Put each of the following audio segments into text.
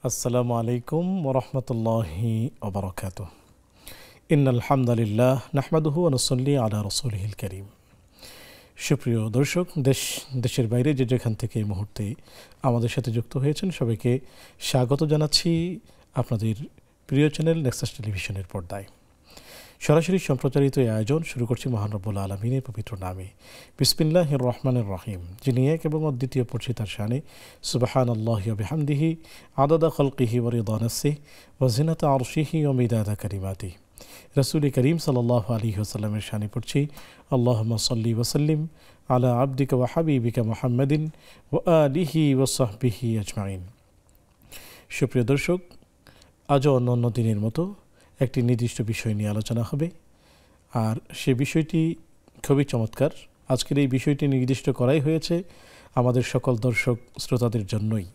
আসসালামু আলাইকুম ওয়া রাহমাতুল্লাহি ওয়া বারাকাতুহু। ইন্নাল হামদালিল্লাহ নাহমাদুহু ওয়া নুসাল্লি আলা রাসূলিহিল কারীম। সুপ্রিয় দর্শক, দেশের বাইরে যে যেখান থেকে এই মুহূর্তে আমাদের সাথে যুক্ত হয়েছেন সবাইকে স্বাগত জানাচ্ছি আপনাদের প্রিয় চ্যানেল নেক্সাস টেলিভিশনের পর্দায়। সরাসরি সম্প্রচারিত এই আয়োজন শুরু করছি মহান রব্বুল আলামিনের পবিত্র নামে। বিসমিল্লাহির রহমানির রহিম। যিনি এক এবং অদ্বিতীয়, পড়ছি তার শানে। সুবহানাল্লাহি ওয়া বিহামদিহি আদাদা খালকিহি ওয়া রিদা নাফসিহি ওয়া জিনাতা আরশিহি ওয়া মিদাদা কালিমাতিহি। রাসূল করিম সাল্লাল্লাহু আলাইহি ওয়াসাল্লামের শানে পড়ছি আল্লাহুম্মা সাল্লি ওয়া সাল্লিম আলা আবদিকা ওয়া হাবিবিকা মুহাম্মাদিন ওয়া আলিহি ওয়া সাহবিহি আজমাইন। সুপ্রিয় দর্শক, আজও অন্য দিনের মতো একটি নির্দিষ্ট বিষয় নিয়ে আলোচনা হবে, আর সে বিষয়টি খুবই চমৎকার। আজকের এই বিষয়টি নির্দিষ্ট করাই হয়েছে আমাদের সকল দর্শক শ্রোতাদের জন্যই।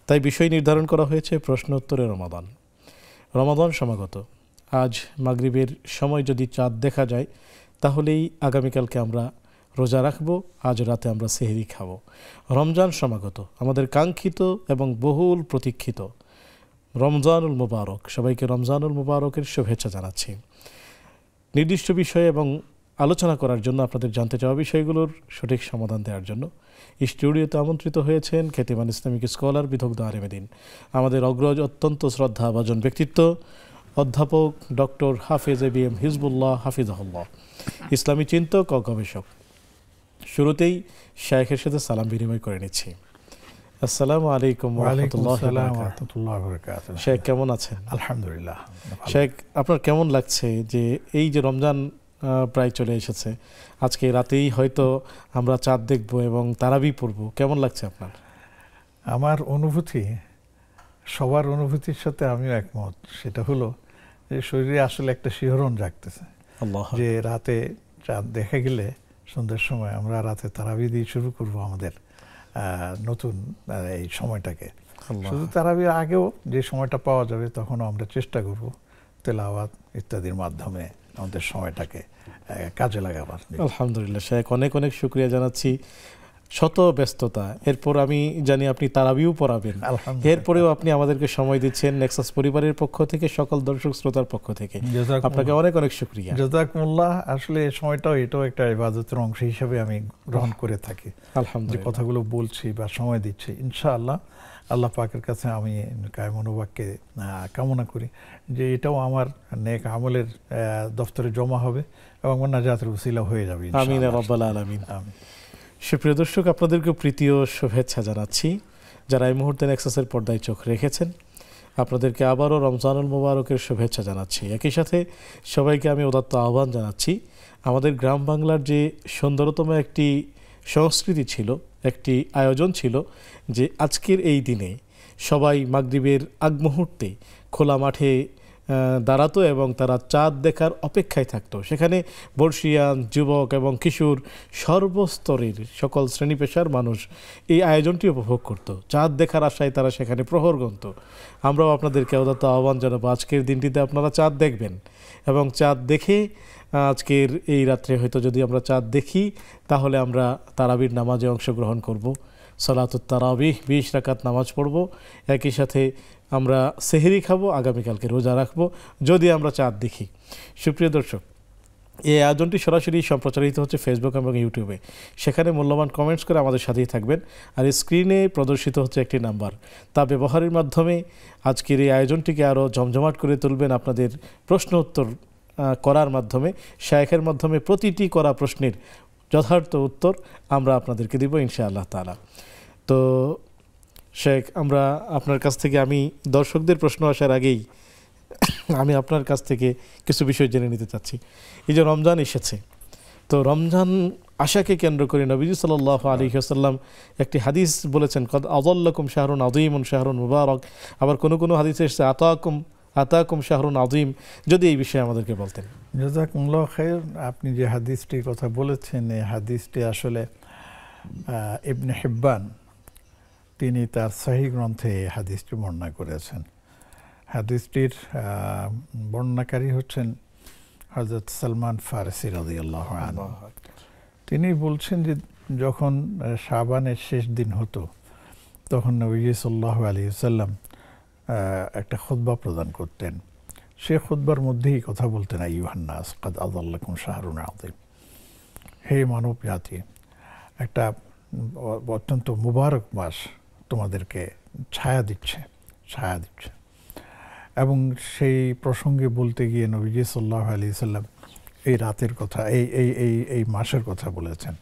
তাই বিষয় নির্ধারণ করা হয়েছে প্রশ্ন উত্তরে রমাদান সমাগত। আজ মাগরিবের সময় যদি চাঁদ দেখা যায় তাহলেই আগামীকালকে আমরা রোজা রাখব, আজ রাতে আমরা সেহরি খাব। রমজান সমাগত, আমাদের কাঙ্ক্ষিত এবং বহুল প্রতীক্ষিত রমজানুল মুবারক। সবাইকে রমজানুল মুবারকের শুভেচ্ছা জানাচ্ছি। নির্দিষ্ট বিষয় এবং আলোচনা করার জন্য, আপনাদের জানতে চাওয়া বিষয়গুলোর সঠিক সমাধান দেওয়ার জন্য স্টুডিওতে আমন্ত্রিত হয়েছেন খ্যাতিমান ইসলামিক স্কলার, বিদগ্ধ আলেম-এ-দ্বীন, আমাদের অগ্রজ অত্যন্ত শ্রদ্ধাভাজন ব্যক্তিত্ব অধ্যাপক ডক্টর হাফেজ এ.বি.এম. হিজবুল্লাহ হাফিজাহুল্লাহ, ইসলামী চিন্তক ও গবেষক। শুরুতেই শায়েখের সাথে সালাম বিনিময় করে নিচ্ছি। আসসালামু আলাইকুম ওয়া রাহমাতুল্লাহি ওয়া বারাকাতুহু। শেখ কেমন আছেন? আলহামদুলিল্লাহ। শেখ, আপনার কেমন লাগছে যে এই যে রমজান প্রায় চলে এসেছে, আজকে রাতেই হয়তো আমরা চাঁদ দেখব এবং তারাবি পড়ব, কেমন লাগছে আপনার? আমার অনুভূতি সবার অনুভূতির সাথে আমিও একমত। সেটা হলো যে শরীরে আসলে একটা শিহরণ জাগতেছে যে রাতে চাঁদ দেখা গেলে সন্ধ্যার সময় আমরা রাতে তারাবি দিয়ে শুরু করব আমাদের নতুন এই সময়টাকে। শুধু তারাবির আগেও যে সময়টা পাওয়া যাবে তখনও আমরা চেষ্টা করব তেলাওয়াত ইত্যাদির মাধ্যমে আমাদের সময়টাকে কাজে লাগাবার। আলহামদুলিল্লাহ শেখ, অনেক অনেক শুকরিয়া জানাচ্ছি। শত ব্যস্ততা, এরপর আমি জানি আপনি তারাবিও পড়াবেন, এরপরেও আপনি আমাদেরকে সময় দিচ্ছেন নেক্সাস পরিবারের পক্ষ থেকে, সকল দর্শক শ্রোতার পক্ষ থেকে আপনাকে অনেক অনেক শুকরিয়া। জাযাকুমুল্লাহ। আসলে এই সময়টাও এটাও একটা ইবাদতের অংশ হিসেবে আমি গ্রহণ করে থাকি। যে কথাগুলো বলছি বা সময় দিচ্ছি, ইনশাআল্লাহ আল্লাহ পাকের কাছে আমি কায়মনোবাক্যে কামনা করি যে এটাও আমার নেক আমলের দফতরে জমা হবে এবং নাজাতের ওসিলা হয়ে যাবে। আমিন ইয়া রাব্বাল আলামিন। সুপ্রিয় দর্শক, আপনাদেরকে প্রীতি ও শুভেচ্ছা জানাচ্ছি যারা এই মুহূর্তে নেক্সাসের পর্দায় চোখ রেখেছেন। আপনাদেরকে আবারও রমজানুল মুবারকের শুভেচ্ছা জানাচ্ছি। একই সাথে সবাইকে আমি উদাত্ত আহ্বান জানাচ্ছি, আমাদের গ্রাম বাংলার যে সুন্দরতম একটি সংস্কৃতি ছিল, একটি আয়োজন ছিল যে আজকের এই দিনে সবাই মাগরিবের আগ মুহূর্তে খোলা মাঠে দাঁড়াতো এবং তারা চাঁদ দেখার অপেক্ষায় থাকতো। সেখানে বর্ষিয়ান, যুবক এবং কিশোর, সর্বস্তরের সকল শ্রেণী পেশার মানুষ এই আয়োজনটি উপভোগ করত। চাঁদ দেখার আশায় তারা সেখানে প্রহর গুনত। আমরাও আপনাদেরকে উদাত্ত আহ্বান জানাবো, আজকের দিনটিতে আপনারা চাঁদ দেখবেন এবং চাঁদ দেখে আজকের এই রাত্রে হয়তো যদি আমরা চাঁদ দেখি তাহলে আমরা তারাবির নামাজে অংশগ্রহণ করব, সালাতুত তারাবিহ 20 রাকাত নামাজ পড়ব, একই সাথে আমরা সেহরি খাবো, আগামীকালকে রোজা রাখবো যদি আমরা চাঁদ দেখি। সুপ্রিয় দর্শক, এই আয়োজনটি সরাসরি সম্প্রচারিত হচ্ছে ফেসবুক এবং ইউটিউবে। সেখানে মূল্যবান কমেন্টস করে আমাদের সাথেই থাকবেন। আর স্ক্রিনে প্রদর্শিত হচ্ছে একটি নাম্বার, তা ব্যবহারের মাধ্যমে আজকের এই আয়োজনটিকে আরও জমজমাট করে তুলবেন। আপনাদের প্রশ্ন উত্তর করার মাধ্যমে, শায়েখের মাধ্যমে প্রতিটি করা প্রশ্নের যথার্থ উত্তর আমরা আপনাদেরকে দিব ইনশাআল্লাহ তাআলা। তো শেখ, আমরা আপনার কাছ থেকে, আমি দর্শকদের প্রশ্ন আসার আগেই আমি আপনার কাছ থেকে কিছু বিষয় জেনে নিতে চাচ্ছি। এই যে রমজান এসেছে, তো রমজান আশাকে কেন্দ্র করে নবীজি সাল্লাল্লাহু আলাইহি ওয়াসাল্লাম একটি হাদিস বলেছেন, কদ আযাল্লাকুম শাহরুন আযীমুন শাহরুন মুবারক। আবার কোনো হাদিসে এসেছে আতাকুম শাহরুন আযীম। যদি এই বিষয়ে আমাদেরকে বলতেন। জাযাকুমুল্লাহ খাইর। আপনি যে হাদিসটির কথা বলেছেন, এই হাদিসটি আসলে ইবনে হিব্বান তিনি তার সহিহ গ্রন্থে হাদিসটি বর্ণনা করেছেন। হাদিসটির বর্ণনাকারী হচ্ছেন হযরত সালমান ফারসি রাদিয়াল্লাহু আনহু। তিনি বলছেন যে যখন শাবানের শেষ দিন হতো তখন নবী সাল্লাল্লাহু আলাইহি ওয়াসাল্লাম একটা খুতবা প্রদান করতেন। সে খুতবার মধ্যেই কথা বলতেন, আইয়ুহান নাস কাদ আযাল্লাকুম শাহরুন আযীম, হে মানব জাতি, একটা অত্যন্ত মুবারক মাস তোমাদেরকে ছায়া দিচ্ছে। এবং সেই প্রসঙ্গে বলতে গিয়ে নবীজি সাল্লাল্লাহু আলাইহি সাল্লাম এই রাতের কথা, এই মাসের কথা বলেছেন।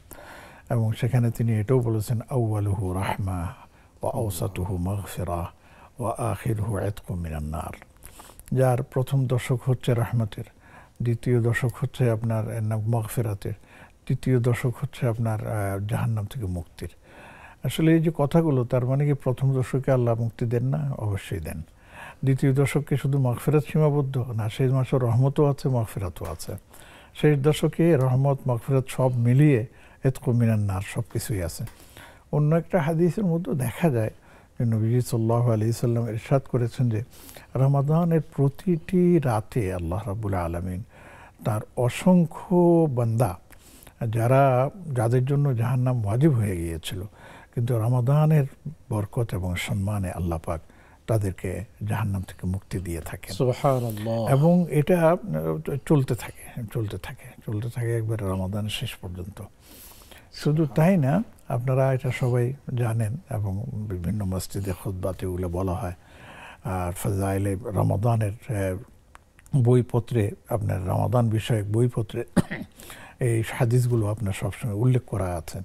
এবং সেখানে তিনি এটাও বলেছেন, আউয়ালুহু রাহমা ওয়া আওসাতুহু মাগফিরাহ ওয়া আখিরুহু ইতকুম মিনান নার। যার প্রথম দশক হচ্ছে রহমতের, দ্বিতীয় দশক হচ্ছে আপনার মাগফিরাতের, তৃতীয় দশক হচ্ছে আপনার জাহান্নাম থেকে মুক্তির। আসলে এই যে কথাগুলো, তার মানে কি প্রথম দশকে আল্লাহ মুক্তি দেন না? অবশ্যই দেন। দ্বিতীয় দশকে শুধু মাগফিরাত সীমাবদ্ধ না, সেই মাসে রহমতও আছে, মাগফিরাতও আছে। শেষ দশকে রহমত মাগফিরাত সব মিলিয়ে ইতকুম মিনান নার সব কিছুই আছে। অন্য একটা হাদিসের মধ্যে দেখা যায় যে নবীজি সাল্লাল্লাহু আলাইহি সাল্লাম ইরশাদ করেছেন যে রমাদানের প্রতিটি রাতে আল্লাহ রাব্বুল আলামিন তার অসংখ্য বান্দা যাদের জন্য জাহান্নাম ওয়াজিব হয়ে গিয়েছিল, কিন্তু রমাদানের বরকত এবং সম্মানে আল্লাহ পাক তাদেরকে জাহান্নাম থেকে মুক্তি দিয়ে থাকেন। সুবহানাল্লাহ। এবং এটা চলতে থাকে একবার রমাদানের শেষ পর্যন্ত। শুধু তাই না, আপনারা এটা সবাই জানেন এবং বিভিন্ন মসজিদে খুতবাতে ওগুলো বলা হয়। আর ফাজাইলে রমাদানের বইপত্রে, আপনার রমাদান বিষয়ক বইপত্রে এই হাদিসগুলো আপনার সবসময় উল্লেখ করা আছে।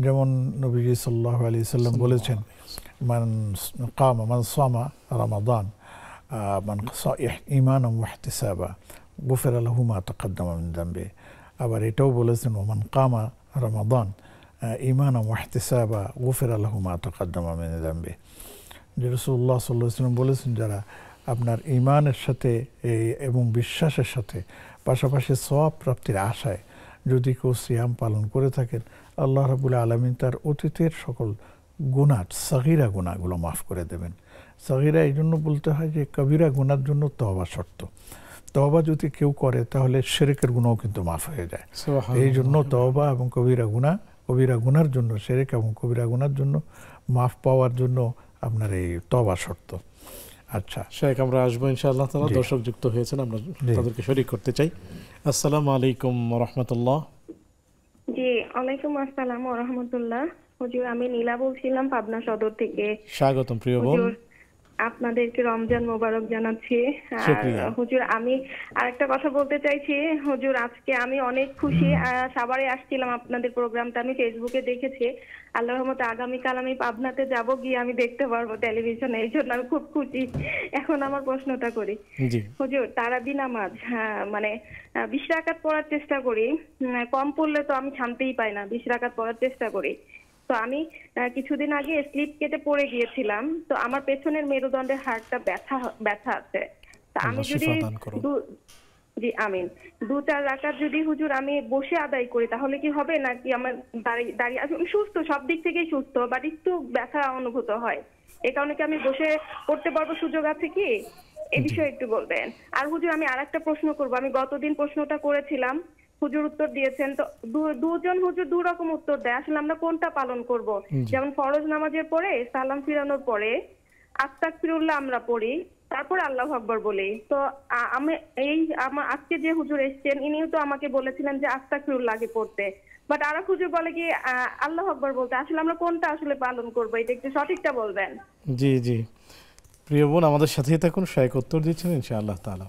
যেমন নবীজি সাল্লাল্লাহু আলাইহি সাল্লাম বলেছেন, মান সামা রমাদান ঈমানান ওয়া ইহতিসাবা গুফিরা লাহু মা তাকাদ্দামা মিন যামবি। আবার এটাও বলেছেন, ওমান কামা রমাদান ঈমানান ওয়া ইহতিসাবা গুফিরা লাহু মা তাকাদ্দামা মিন যামবি। যে রাসূলুল্লাহ সাল্লাল্লাহু আলাইহি ওয়াসাল্লাম বলেছেন, যারা আপনার ঈমানের সাথে এবং বিশ্বাসের সাথে পাশাপাশি সওয়াব প্রাপ্তির আশায় যদি কেউ সিয়াম পালন করে থাকেন, আল্লাহ রাব্বুল আলামিন তার অতীতের সকল গুনাহ, সাগীরা গুনাহগুলো মাফ করে দেবেন। সাগীরা এই জন্য বলতে হয় যে কবিরা গুনার জন্য তওবা শর্ত। তওবা যদি কেউ করে তাহলে শিরকের গুনাহও কিন্তু মাফ হয়ে যায়। এই জন্য তওবা এবং কবিরা গুনার জন্য, শিরক এবং কবিরা গুনার জন্য মাফ পাওয়ার জন্য আপনার এই তওবা শর্ত। আচ্ছা শেখ, আমরা আসবো ইনশাআল্লাহ তাআলা। দর্শক যুক্ত হয়েছেন, আমরা তাদেরকে শরীক করতে চাই। আসসালামু আলাইকুম ওয়া রাহমাতুল্লাহ। জি, ওয়ালাইকুম আসসালাম ওয়া রাহমাতুল্লাহ। হুজুর, আমি নীলা বলছিলাম পাবনা সদর থেকে। স্বাগতম প্রিয় বোন। আপনাদেরকে রমজান মোবারক জানাচ্ছি। আর হুজুর, আমি আরেকটা কথা বলতে চাইছি। হুজুর, আজকে আমি অনেক খুশি। সাভারে আসছিলাম, আপনাদের প্রোগ্রামটা আমি ফেসবুকে দেখেছি। আল্লাহর রহমতে আগামীকাল আমি পাবনাতে যাব, গিয়ে আমি দেখতে পারবো টেলিভিশনে। এই জন্য আমি খুব খুশি। এখন আমার প্রশ্নটা করি। হুজুর, তারাবি নামাজ মানে 20 রাকাত পড়ার চেষ্টা করি। কম পড়লে তো আমি শান্তিই পাই না। 20 রাকাত পড়ার চেষ্টা করি। তো আমি কিছুদিন আগে স্লিপ কেটে পড়ে গিয়েছিলাম। তো আমার পেছনের মেরুদণ্ডের হাড়টা ব্যথা আছে। তা আমি যদি জি আমিন 2-4 রাকাত যদি হুজুর আমি বসে আদায় করি তাহলে কি হবে, নাকি আমার দাঁড়িয়ে আমি সুস্থ, সব দিক থেকেই সুস্থ, বাট একটু ব্যথা অনুভূত হয়। এই কারণে কি আমি বসে পড়তে পারবো, সুযোগ আছে কি? এই বিষয়ে একটু বলবেন। আর হুজুর, আমি আরেকটা প্রশ্ন করব। আমি গতদিন প্রশ্নটা করেছিলাম, হুজুর উত্তর দিয়েছেন। তো দুজন হুজুর দু রকম উত্তর দেয়। আসলে আমরা কোনটা পালন করব? যেমন ফরজ নামাজের পরে সালাম ফিরানোর পরে আস্তাগফিরুল্লাহ আমরা পড়ি, তারপরে আল্লাহু আকবার বলি। তো আমি আমার আজকে যে হুজুর এসেছেন, ইনিও তো আমাকে বলেছিলেন যে আস্তাগফিরুল্লাহ আগে পড়তে, বাট আর হুজুর বলে কি আল্লাহু আকবার বলতে। আসলে আমরা কোনটা আসলে পালন করব, এটা একটু সঠিকটা বলবেন। জি জি, প্রিয় বোন, আমাদের সাথেই থাকুন। শেখ উত্তর দিচ্ছেন ইনশাআল্লাহ তাআলা।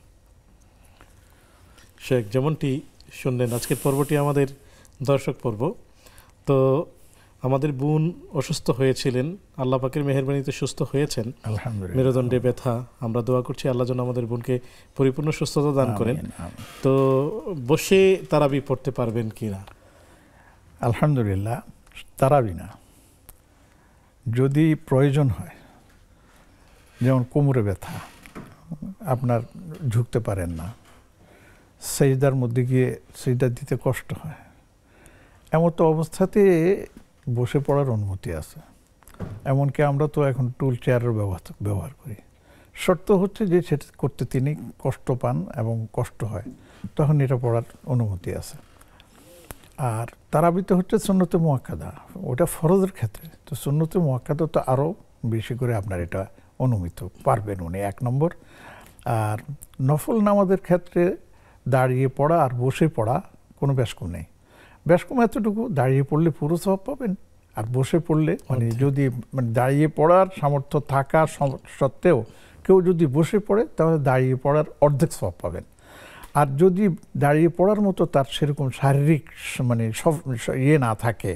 শেখ যেমনটি শুনলেন, আজকের পর্বটি আমাদের দর্শক পর্ব। তো আমাদের বোন অসুস্থ হয়েছিলেন, আল্লাহ পাকের মেহেরবানিতে সুস্থ হয়েছেন। আলহামদুলিল্লাহ, মেরুদণ্ডে ব্যথা, আমরা দোয়া করছি আল্লাহ যেন আমাদের বোনকে পরিপূর্ণ সুস্থতা দান করেন। তো বসে তারাবি পড়তে পারবেন কিনা? আলহামদুলিল্লাহ, তারাবি না, যদি প্রয়োজন হয়, যেমন কোমরে ব্যথা, আপনার ঝুঁকতে পারেন না, সেজদার মধ্যে গিয়ে সেজদা দিতে কষ্ট হয়, এমন তো অবস্থাতে বসে পড়ার অনুমতি আছে। এমনকি আমরা তো এখন টুল চেয়ারের ব্যবহার করি। শর্ত হচ্ছে যে সেটা করতে তিনি কষ্ট পান এবং কষ্ট হয়, তখন এটা পড়ার অনুমতি আছে। আর তারাবিতে হচ্ছে সুন্নতে মুআক্কাদা, ওটা ফরজের ক্ষেত্রে। তো সুন্নতে মুআক্কাদা তো আরও বেশি করে আপনার এটা অনুমিত, পারবেন উনি, 1 নম্বর। আর নফল নামাজের ক্ষেত্রে দাঁড়িয়ে পড়া আর বসে পড়া কোনো ব্যাসকম নেই। ব্যাসকম এতটুকু, দাঁড়িয়ে পড়লে পুরো সওয়াব পাবেন, আর বসে পড়লে মানে যদি মানে দাঁড়িয়ে পড়ার সামর্থ্য থাকা সত্ত্বেও কেউ যদি বসে পড়ে তাহলে দাঁড়িয়ে পড়ার অর্ধেক সওয়াব পাবেন। আর যদি দাঁড়িয়ে পড়ার মতো তার সেরকম শারীরিক মানে না থাকে,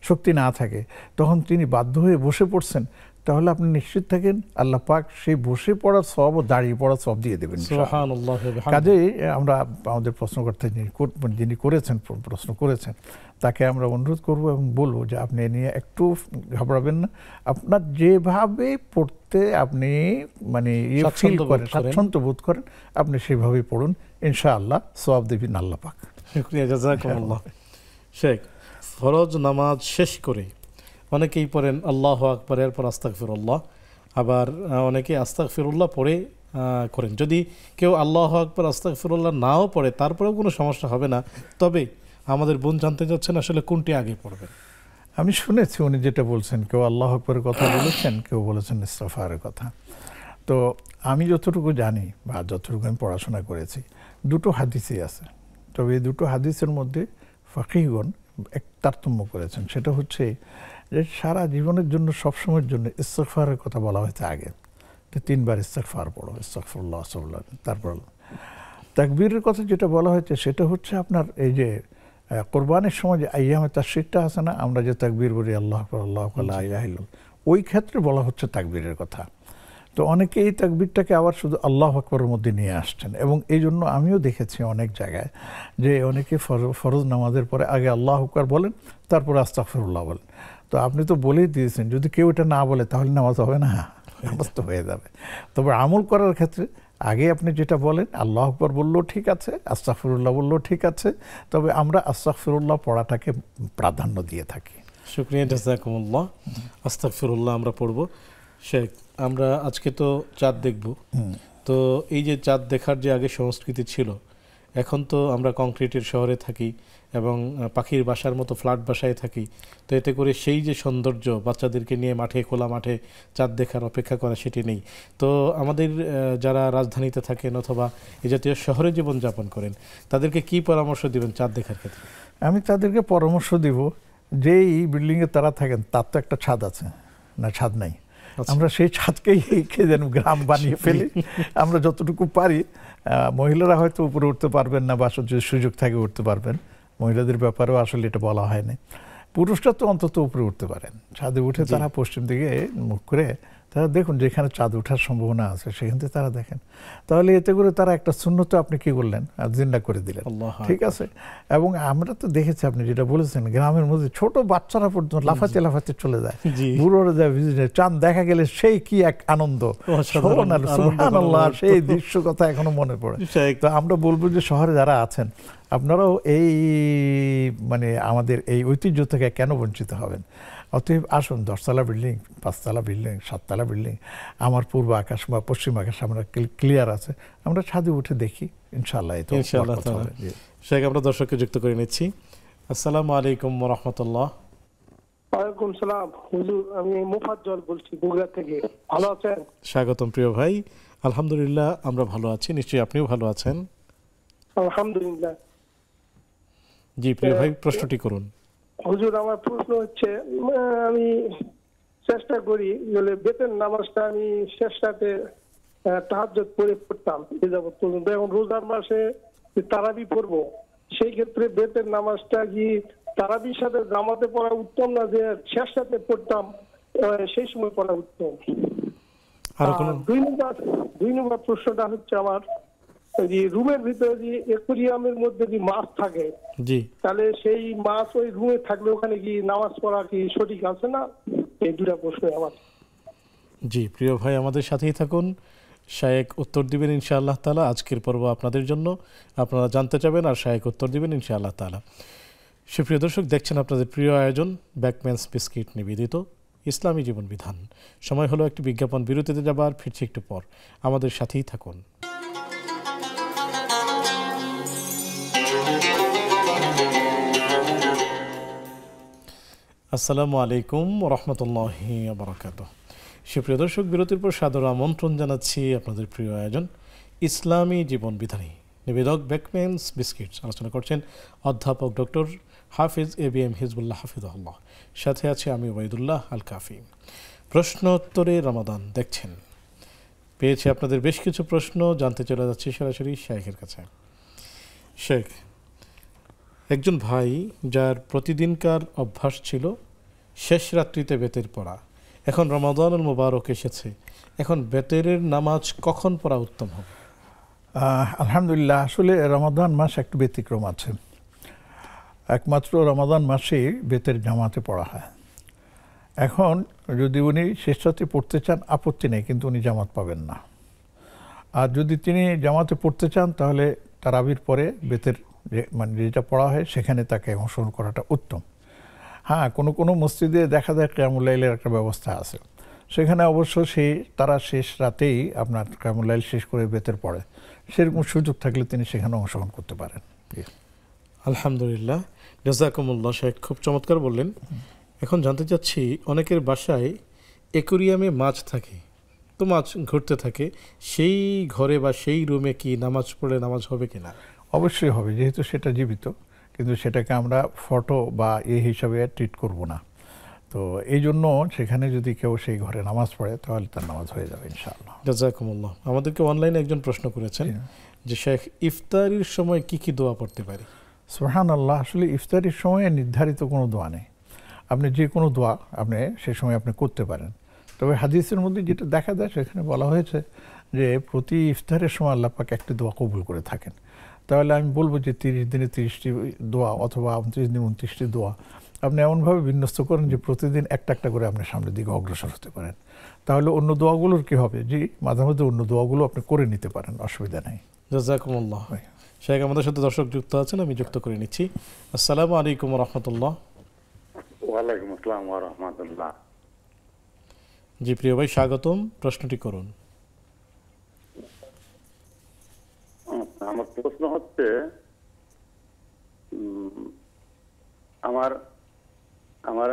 শক্তি না থাকে, তখন তিনি বাধ্য হয়ে বসে পড়ছেন, তাহলে আপনি নিশ্চিত থাকেন আল্লাহ পাক সেই বসে পড়ার সওয়াব ও দাঁড়িয়ে পড়ার সওয়াব দিয়ে দেবেন। কাজেই আমরা আমাদের প্রশ্নকর্তা যিনি প্রশ্ন করেছেন তাকে আমরা অনুরোধ করব এবং বলবো যে আপনি এ নিয়ে একটু ঘাবড়াবেন না। আপনার যেভাবে পড়তে আপনি মানে ফিল করেন, স্বাচ্ছন্দ্য বোধ করেন, আপনি সেভাবেই পড়ুন, ইনশাআল্লাহ সওয়াব দেবেন আল্লাহ পাক। শুকরিয়া, জাযাকুমুল্লাহ। শেখ, ফরজ নামাজ শেষ করে অনেকেই পড়েন আল্লাহু আকবার, এরপর আস্তাগফিরুল্লাহ, আবার অনেকে আস্তাগফিরুল্লাহ পড়ে করেন। যদি কেউ আল্লাহু আকবার আস্তাগফিরুল্লাহ নাও পড়ে তারপরেও কোনো সমস্যা হবে না, তবে আমাদের বোন জানতে চাচ্ছেন আসলে কোনটি আগে পড়বেন। আমি শুনেছি উনি যেটা বলছেন, কেউ আল্লাহু আকবারের কথা বলেছেন, কেউ বলেছেন ইস্তিগফারের কথা। তো আমি যতটুকু জানি বা যতটুকু আমি পড়াশোনা করেছি, দুটো হাদিসই আছে। তবে এই দুটো হাদিসের মধ্যে ফাকিহগণ এক তারতম্য করেছেন। সেটা হচ্ছে যে সারা জীবনের জন্য, সবসময়ের জন্য ইস্তিগফারের কথা বলা হয়েছে আগে, তো 3 বার ইস্তিগফার পড়ো, আস্তাগফিরুল্লাহ, তারপর তাকবীরের কথা যেটা বলা হয়েছে সেটা হচ্ছে আপনার এই যে কোরবানির সময় যে আইয়ামে তাশরিকটা আছে না, আমরা যে তাকবীর বলি আল্লাহু আকবার, আল্লাহু আকবার, লা ইলাহা ইল্লাল্লাহ, ওই ক্ষেত্রে বলা হচ্ছে তাকবীরের কথা। তো অনেকে এই তাকবীরটাকে আবার শুধু আল্লাহু আকবারের মধ্যে নিয়ে আসছেন, এবং এই জন্য আমিও দেখেছি অনেক জায়গায় যে অনেকে ফরজ নামাজের পরে আগে আল্লাহু আকবার বলেন, তারপর আস্তাগফিরুল্লাহ বলেন। তো আপনি তো বলেই দিয়েছেন, যদি কেউ এটা না বলে তাহলে নামাজ হবে না, নামাজ তো হয়ে যাবে। তবে আমল করার ক্ষেত্রে আগে আপনি যেটা বলেন আল্লাহু আকবার বললেও ঠিক আছে, আস্তাগফিরুল্লাহ বললেও ঠিক আছে, তবে আমরা আস্তাগফিরুল্লাহ পড়াটাকে প্রাধান্য দিয়ে থাকি। শুকরিয়া, জাযাকুমুল্লাহ। আস্তাগফিরুল্লাহ আমরা পড়ব। শেখ, আমরা আজকে তো চাঁদ দেখব, তো এই যে চাঁদ দেখার যে আগে সংস্কৃতি ছিল, এখন তো আমরা কংক্রিটের শহরে থাকি এবং পাখির বাসার মতো ফ্ল্যাট বাসায় থাকি, তো এতে করে সেই যে সৌন্দর্য বাচ্চাদেরকে নিয়ে মাঠে, খোলা মাঠে চাঁদ দেখার অপেক্ষা করা, সেটি নেই। তো আমাদের যারা রাজধানীতে থাকেন অথবা এই জাতীয় শহরে জীবনযাপন করেন, তাদেরকে কি পরামর্শ দিবেন চাঁদ দেখার ক্ষেত্রে? আমি তাদেরকে পরামর্শ দিব, যেই বিল্ডিংয়ে তারা থাকেন তার তো একটা ছাদ আছে না, ছাদ নাই, আমরা সেই ছাদকেই যেন গ্রাম বানিয়ে ফেলি। আমরা যতটুকু পারি, মহিলারা হয়তো উপরে উঠতে পারবেন না, বা যদি সুযোগ থাকে উঠতে পারবেন, মহিলাদের ব্যাপারেও আসলে এটা বলা হয়নি। পুরুষরা তো অন্তত উপরে উঠতে পারেন, ছাদে উঠে তারা পশ্চিম দিকে মুখ করে তারা দেখুন যেখানে চাঁদ ওঠার সম্ভাবনা আছে সেখান থেকে তারা দেখেন, তাহলে এতে করে তারা একটা সুন্নত আপনি কি করলেন, জিন্দা করে দিলেন, ঠিক আছে। এবং আমরা তো দেখেছি আপনি যেটা বলেছেন, গ্রামের মধ্যে ছোট বাচ্চারা পর্যন্ত লাফাতে লাফাতে চলে যায়, বুড়োরা যায় ভিজিটে, চাঁদ দেখা গেলে সেই কি এক আনন্দ, সুবহানাল্লাহ, সেই দৃশ্য কথা এখনো মনে পড়ে। তো আমরা বলবো যে শহরে যারা আছেন আপনারাও এই মানে আমাদের এই ঐতিহ্য থেকে কেন বঞ্চিত হবেন? অতএব আসুন, 10তলা বিল্ডিং, 5তলা বিল্ডিং, 7তলা বিল্ডিং, আমার পূর্ব আকাশ বা পশ্চিম আকাশ আমরা ক্লিয়ার আছে, আমরা ছাদে উঠে দেখি, ইনশাআল্লাহ। ইনশাআল্লাহ। শেখ, আমরা দর্শককে যুক্ত করে নিচ্ছি। আসসালামু আলাইকুম ওয়া রাহমাতুল্লাহ। ওয়ালাইকুম সালাম হুজুর, আমি মুফাজ্জল বলছি বগুড়া থেকে। ভালো আছেন? স্বাগতম প্রিয় ভাই। আলহামদুলিল্লাহ, আমরা ভালো আছি, নিশ্চয়ই আপনিও ভালো আছেন? আলহামদুলিল্লাহ। জি প্রিয় ভাই, প্রশ্নটি করুন। হুজুর, আমার প্রশ্ন হচ্ছে, আমি চেষ্টা করি বেতের নামাজটা আমি শেষ রাতে তাহাজ্জুদ পড়ে পড়তাম এ যাবৎ পর্যন্ত। এখন রোজার মাসে তারাবি পড়বো, সেই ক্ষেত্রে বেতের নামাজটা কি তারাবির সাথে জামাতে পড়া উত্তম, না যে শেষ রাতে পড়তাম সেই সময় পড়া উত্তম? দুই নম্বর প্রশ্নটা হচ্ছে আমার, যে রুমের ভিতরে যে অ্যাকোয়ারিয়ামের মধ্যে যে মাছ থাকে, জি, তাহলে সেই মাছ ওই রুমে থাকলে ওখানে কি নামাজ পড়া কি সঠিক আছে না? এই দুটা প্রশ্ন আমার। জি প্রিয় ভাই, আমাদের সাথেই থাকুন, শায়েক উত্তর দিবেন ইনশাআল্লাহ তাআলা। আজকের পর্ব আপনাদের জন্য, আপনারা জানতে চাবেন আর শায়েক উত্তর দিবেন ইনশাআল্লাহ তাআলা। সুপ্রিয় দর্শক, দেখছেন আপনাদের প্রিয় আয়োজন ব্যাকম্যানস বিস্কিট নিবেদিত ইসলামী জীবন বিধান। সময় হলো একটি বিজ্ঞাপন বিরতিতে যাবার, ফিরছি একটু পর, আমাদের সাথেই থাকুন। আসসালামু আলাইকুম ওয়া রাহমাতুল্লাহি ওয়া বারাকাতুহু। সুপ্রিয় দর্শক, বিরতির পর সাদর আমন্ত্রণ জানাচ্ছি আপনাদের প্রিয় আয়োজন ইসলামী জীবন বিধানী নিবেদক বেকম্যানস বিস্কিটস। আলোচনা করছেন অধ্যাপক ডক্টর হাফিজ ABM হিজবুল্লাহ হাফিজাহুল্লাহ। সাথে আছে আমি ওবায়দুল্লাহ আল কাফি। প্রশ্নোত্তরে রমাদান দেখছেন। পেয়েছি আপনাদের বেশ কিছু প্রশ্ন, জানতে চলে যাচ্ছি সরাসরি শেখের কাছে। শেখ, একজন ভাই যার প্রতিদিনকার অভ্যাস ছিল শেষ রাত্রিতে বেতের পড়া, এখন রমাদানুল মুবারক এসেছে, এখন বেতেরের নামাজ কখন পড়া উত্তম হবে? আলহামদুলিল্লাহ, আসলে রমাদান মাস একটু ব্যতিক্রম আছে। একমাত্র রমাদান মাসেই বেতের জামাতে পড়া হয়। এখন যদি উনি শেষ রাতে পড়তে চান আপত্তি নেই, কিন্তু উনি জামাত পাবেন না। আর যদি তিনি জামাতে পড়তে চান তাহলে তারাবির পরে বেতের মানে যেটা পড়া হয় সেখানে তাকে অংশগ্রহণ করাটা উত্তম। হ্যাঁ, কোনো কোনো মসজিদে দেখা যায় কিয়ামুল লাইলের একটা ব্যবস্থা আছে, সেখানে অবশ্য তারা শেষ রাতেই আপনার কিয়ামুল লাইল শেষ করে বেতের পড়ে। সেরকম সুযোগ থাকলে তিনি সেখানে অংশগ্রহণ করতে পারেন। আলহামদুলিল্লাহ, জাযাকুমুল্লাহ শেখ, খুব চমৎকার বললেন। এখন জানতে চাচ্ছি, অনেকের বাসায় অ্যাকোয়ারিয়ামে মাছ থাকে, তো মাছ ঘুরতে থাকে, সেই ঘরে বা সেই রুমে কি নামাজ পড়লে নামাজ হবে কিনা? অবশ্যই হবে, যেহেতু সেটা জীবিত, কিন্তু সেটাকে আমরা ফটো বা হিসাবে ট্রিট করব না। তো এই জন্য সেখানে যদি কেউ সেই ঘরে নামাজ পড়ে তাহলে তার নামাজ হয়ে যাবে ইনশাআল্লাহ। জাযাকুমুল্লাহ। আমাদেরকে অনলাইনে একজন প্রশ্ন করেছেন যে শেখ, ইফতারির সময় কি কি দোয়া পড়তে পারি? সুবহানাল্লাহ, আসলে ইফতারির সময়ে নির্ধারিত কোনো দোয়া নেই। আপনি যে কোনো দোয়া সে সময় আপনি করতে পারেন। তবে হাদিসের মধ্যে যেটা দেখা যায় সেখানে বলা হয়েছে যে প্রতি ইফতারের সময় আল্লাহ পাক একটি দোয়া কবুল করে থাকেন। তাহলে আমি বলবো যে 30 দিনে 30টি দোয়া অথবা 29 দিনে 29টি দোয়া আপনি এমনভাবে বিন্যস্ত করেন যে প্রতিদিন একটা একটা করে আপনি সামনের দিকে অগ্রসর হতে পারেন। তাহলে অন্য দোয়াগুলোর কি হবে, যে মাঝে মধ্যে অন্য দোয়াগুলো আপনি করে নিতে পারেন, অসুবিধা নেই। জাযাকুমুল্লাহ। শেখ, আমাদের সাথে দর্শক যুক্ত আছেন, আমি যুক্ত করে নিচ্ছি। আসসালামু আলাইকুম ওয়া রাহমাতুল্লাহ। ওয়ালাইকুম আসসালাম ওয়া রাহমাতুল্লাহ। জি প্রিয় ভাই, স্বাগতম, প্রশ্নটি করুন। আমার প্রশ্ন হচ্ছে, আমার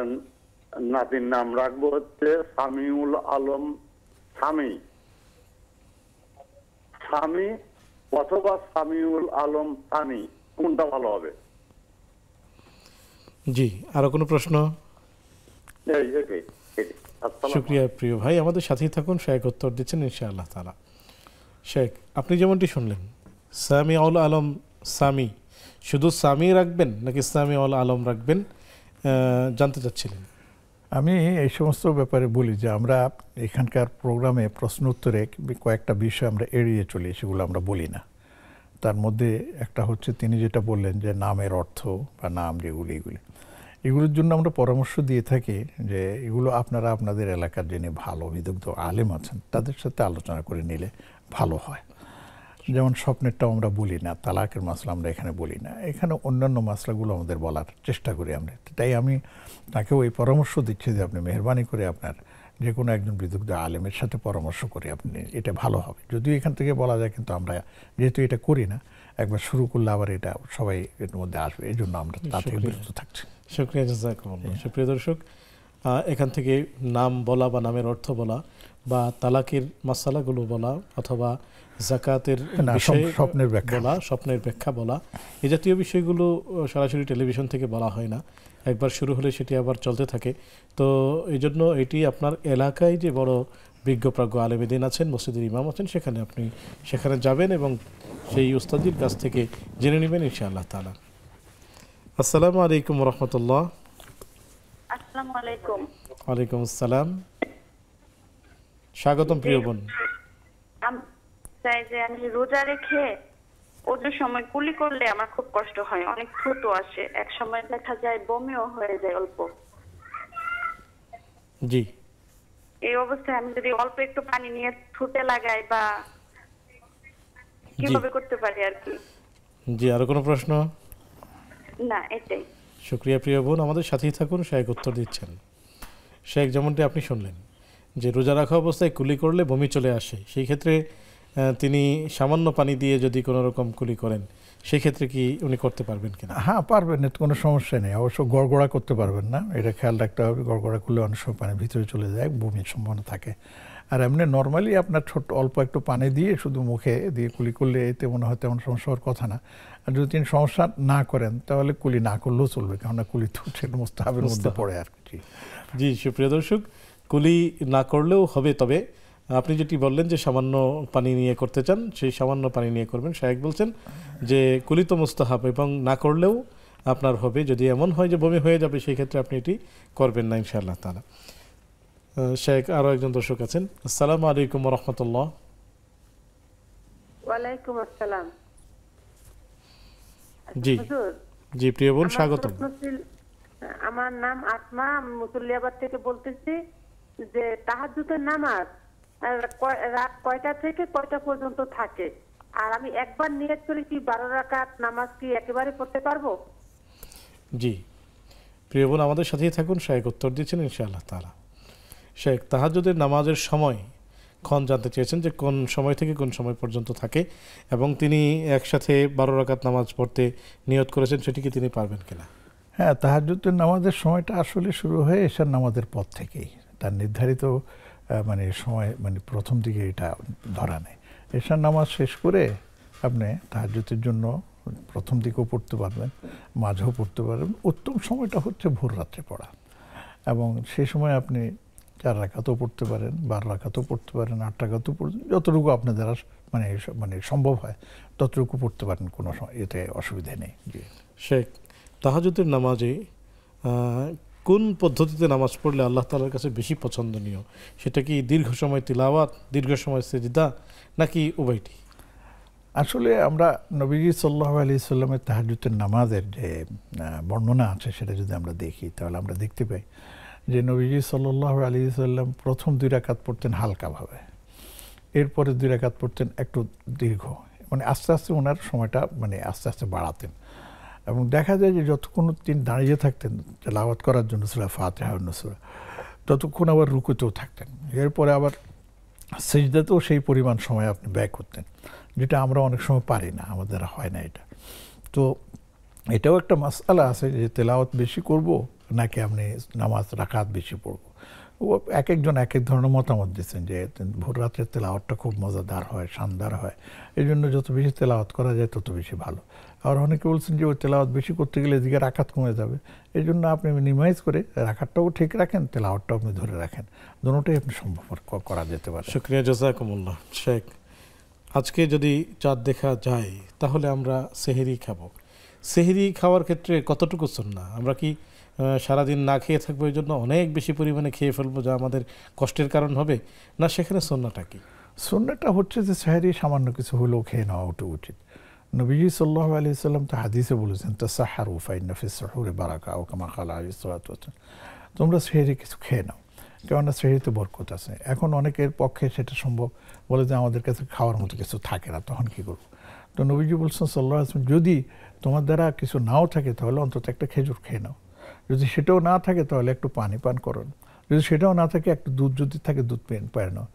নাতির নাম রাখবো হচ্ছে সামিউল আলম সামি অথবা সামিউল আলম সানি, কোনটা ভালো হবে? জি, আরো কোনো প্রশ্ন? শুকরিয়া প্রিয় ভাই, আমাদের সাথেই থাকুন, শেখ উত্তর দিচ্ছেন ইনশাআল্লাহ তাআলা। শেখ, আপনি যেমনটি শুনলেন, সামিউল আলম সামি, শুধু সামি রাখবেন নাকি সামিউল আলম রাখবেন জানতে চাচ্ছিলেন? আমি এই সমস্ত ব্যাপারে বলি যে আমরা এখানকার প্রোগ্রামে প্রশ্ন উত্তরে কয়েকটা বিষয় আমরা এড়িয়ে চলি, সেগুলো আমরা বলি না। তার মধ্যে একটা হচ্ছে তিনি যেটা বললেন যে নামের অর্থ বা নাম যেগুলি এগুলোর জন্য আমরা পরামর্শ দিয়ে থাকি যে এগুলো আপনারা আপনাদের এলাকার যিনি ভালো বিদগ্ধ আলেম আছেন তাদের সাথে আলোচনা করে নিলে ভালো হয়। যেমন স্বপ্নেরটাও আমরা বলি না, তালাকের মাসলা আমরা এখানে বলি না, এখানে অন্যান্য মাসলাগুলো আমাদের বলার চেষ্টা করি আমরা। তাই আমি তাকেও এই পরামর্শ দিচ্ছি যে আপনি মেহরবানি করে আপনার যে কোনো একজন বিদগ্ধ আলেমের সাথে পরামর্শ করে আপনি, এটা ভালো হবে। যদিও এখান থেকে বলা যায়, কিন্তু আমরা যেহেতু এটা করি না, একবার শুরু করলে আবার এটা সবাই এর মধ্যে আসবে, এই জন্য আমরা তা থেকে বিরত থাকছি। শুকরিয়া, জাযাকুমুল্লাহ। সুপ্রিয় দর্শক, এখান থেকে নাম বলা বা নামের অর্থ বলা বা তালাকের মাসালাগুলো বলা অথবা যাকাতের স্বপ্নের বলা, স্বপ্নের ব্যাখ্যা বলা, এই জাতীয় বিষয়গুলো সরাসরি টেলিভিশন থেকে বলা হয় না, একবার শুরু হলে সেটি আবার চলতে থাকে। তো এই জন্য এটি আপনার এলাকায় যে বড় বিজ্ঞপ্রাজ্ঞ আলেমেদিন আছেন, মসজিদের ইমাম আছেন, সেখানে যাবেন এবং সেই উস্তাদির কাছ থেকে জেনে নেবেন ইনশাআল্লাহ তাআলা। আসসালামু আলাইকুম ওয়া রাহমাতুল্লাহ। আসসালামু আলাইকুম। ওয়ালাইকুম আসসালাম, স্বাগতম প্রিয় বোন। আমি রোজা রেখে ওজোর সময় কুলি করলে আমার খুব কষ্ট হয়, অনেক থুতু আসে, এক সময় দেখা যায় বমিও হয়ে যায় অল্প। জি, এই অবস্থায় আমি যদি অল্প একটু পানি নিয়ে থুতে লাগাই বা কিভাবে করতে পারি আর কি? জি, আরো কোনো প্রশ্ন? না, এটাই। শুকরিয়া প্রিয় বোন, আমাদের সাথেই থাকুন, শেখ উত্তর দিচ্ছেন। শেখ, যেমনটি আপনি শুনলেন যে রোজা রাখা অবস্থায় কুলি করলে বমি চলে আসে, সেই ক্ষেত্রে তিনি সামান্য পানি দিয়ে যদি কোনো রকম কুলি করেন সেই ক্ষেত্রে কি উনি করতে পারবেন কিনা? হ্যাঁ পারবেন, এতে কোনো সমস্যা নেই। অবশ্য গড়গড়া করতে পারবেন না, এটা খেয়াল রাখতে হবে। গড়গড়া করলে অনেক সময় পানি ভিতরে চলে যায়, বমির সম্ভাবনা থাকে। আর এমনি নর্মালি আপনার ছোট অল্প একটু পানি দিয়ে শুধু মুখে দিয়ে কুলি করলে এতে মনে হয় তেমন সমস্যা হওয়ার কথা না। আর যদি তিনি সমস্যা না করেন তাহলে কুলি না করলেও চলবে, কেননা কুলি তো সেটা মুস্তাহাবের মধ্যে পড়ে আর কি। জি সুপ্রিয় দর্শক, কুলি না করলেও হবে, তবে আপনি যেটি বললেন যে সামান্য পানি নিয়ে করতে চান, সেই সামান্য পানি নিয়ে করবেন। শায়েখ বলছেন যে কুলি তো মুস্তাহাব এবং না করলেও আপনার হবে। যদি এমন হয় যে বমি হয়ে যাবে সেই ক্ষেত্রে আপনি এটি করবেন না ইনশাআল্লাহ তাআলা। শায়েখ আরও একজন দর্শক আছেন। আসসালামু আলাইকুম ওয়া রাহমাতুল্লাহ। ওয়ালাইকুম আসসালাম। জি জি প্রিয় বোন, স্বাগত। আমার নাম আসমা, আমি মুসল্লিয়াবাদ থেকে বলতেছি যে তাহাজ্জুদের নামাজ রাত কয়টা থেকে কয়টা পর্যন্ত থাকে, আর আমি একবার নিয়ত করে কি 12 রাকাত নামাজ কি একেবারে পড়তে পারবো? জি প্রিয় বোন, আমাদের সাথেই থাকুন, শায়েখ উত্তর দিচ্ছেন ইনশাআল্লাহ তাআলা। শায়েখ তাহাজ্জুদের নামাজের সময় ক্ষণ জানতে চেয়েছেন যে কোন সময় থেকে কোন সময় পর্যন্ত থাকে, এবং তিনি একসাথে 12 রাকাত নামাজ পড়তে নিয়ত করেছেন, সেটি কি তিনি পারবেন কিনা? হ্যাঁ, তাহাজ্জুদের নামাজের সময়টা আসলে শুরু হয়ে এশার নামাজের পর থেকেই, তার নির্ধারিত মানে সময় মানে প্রথম দিকে এটা ধরা নেই। এশার নামাজ শেষ করে আপনি তাহাজ্জুদের জন্য প্রথম দিকেও পড়তে পারবেন, মাঝেও পড়তে পারবেন। উত্তম সময়টা হচ্ছে ভোর রাত্রে পড়া, এবং সেই সময় আপনি 4 রাকাতও পড়তে পারেন, 12 রাকাতও পড়তে পারেন, 8 রাকাতও পড়তে, যতটুকু আপনার দ্বারা মানে সম্ভব হয় ততটুকু পড়তে পারেন, কোনো এতে অসুবিধা নেই। জি শেখ, তাহাজ্জুদের নামাজে কোন পদ্ধতিতে নামাজ পড়লে আল্লাহ তাআলার কাছে বেশি পছন্দনীয়? সেটা কি দীর্ঘ সময় তিলাওয়াত, দীর্ঘ সময় সিজদা, নাকি উভয়টি? আসলে আমরা নবীজি সাল্লাল্লাহু আলাইহি সাল্লামের তাহাজ্জুদের নামাজের যে বর্ণনা আছে সেটা যদি আমরা দেখি তাহলে আমরা দেখতে পাই যে নবীজি সাল্লাল্লাহু আলাইহি সাল্লাম প্রথম 2 রাকাত পড়তেন হালকাভাবে, এরপরে 2 রাকাত পড়তেন একটু দীর্ঘ, মানে আস্তে আস্তে ওনার সময়টা মানে আস্তে আস্তে বাড়াতেন। এবং দেখা যায় যে যতক্ষণ তিনি দাঁড়িয়ে থাকতেন তেলাওয়াত করার জন্য সূরা ফাতিহা অন্য সূরা, ততক্ষণ আবার রুকুতেও থাকতেন, এরপরে আবার সিজদাতেও সেই পরিমাণ সময় আপনি ব্যয় করতেন, যেটা আমরা অনেক সময় পারি না, আমাদের হয় না এটা। তো এটাও একটা মাসআলা আছে যে তেলাওয়াত বেশি করব নাকি আপনি নামাজ রাকাত বেশি পড়ব। ও এক একজন এক এক ধরনের মতামত দিচ্ছেন যে ভোর রাতের তেলাওয়াতটা খুব মজাদার হয়, শানদার হয়, এই জন্য যত বেশি তেলাওয়াত করা যায় তত বেশি ভালো। আর অনেকে বলছেন যে ওই তেলাওয়াত বেশি করতে গেলে এদিকে রাকাত কমে যাবে, এই জন্য আপনি মিনিমাইজ করে রাকাতটাও ঠিক রাখেন, তেলাওয়াতটাও আপনি ধরে রাখেন, দুটোটাই আপনি সম্ভব করা যেতে পারে। শুকরিয়া, জাযাকুমুল্লাহ। শেখ, আজকে যদি চাঁদ দেখা যায় তাহলে আমরা সেহরি খাবো। সেহরি খাওয়ার ক্ষেত্রে কতটুকু সুন্নাহ? আমরা কি সারাদিন না খেয়ে থাকবো এই জন্য অনেক বেশি পরিমাণে খেয়ে ফেলবো যা আমাদের কষ্টের কারণ হবে, না সেখানে সুন্নাহটা কি? সুন্নাহটা হচ্ছে যে সেহরি সামান্য কিছু হলেও খেয়ে নেওয়া উচিত। নবীজি সাল্লাল্লাহু আলাইহি সাল্লাম তো হাদিসে বলেছেন তাসাহহারু ফাইন্না ফিস সুহুরি বারাকা, ও কামা ক্বালা আলাইহিস সালাতু ওয়াস সালাম, তোমরা সেহরি কিছু খেয়ে নাও, কেননা সেহরিতে বরকত আছে। এখন অনেকের পক্ষে সেটা সম্ভব, বলে যে আমাদের কাছে খাওয়ার মতো কিছু থাকে না, তখন কি করব? তো নবীজি বলছেন সাল্লাল্লাহু আলাইহি ওয়াসাল্লাম, যদি তোমার দ্বারা কিছু নাও থাকে তাহলে অন্তত একটা খেজুর খেয়ে নাও, যদি সেটাও না থাকে তাহলে একটু পানি পান করুন, যদি সেটাও না থাকে একটু দুধ যদি থাকে দুধ পায় নাও।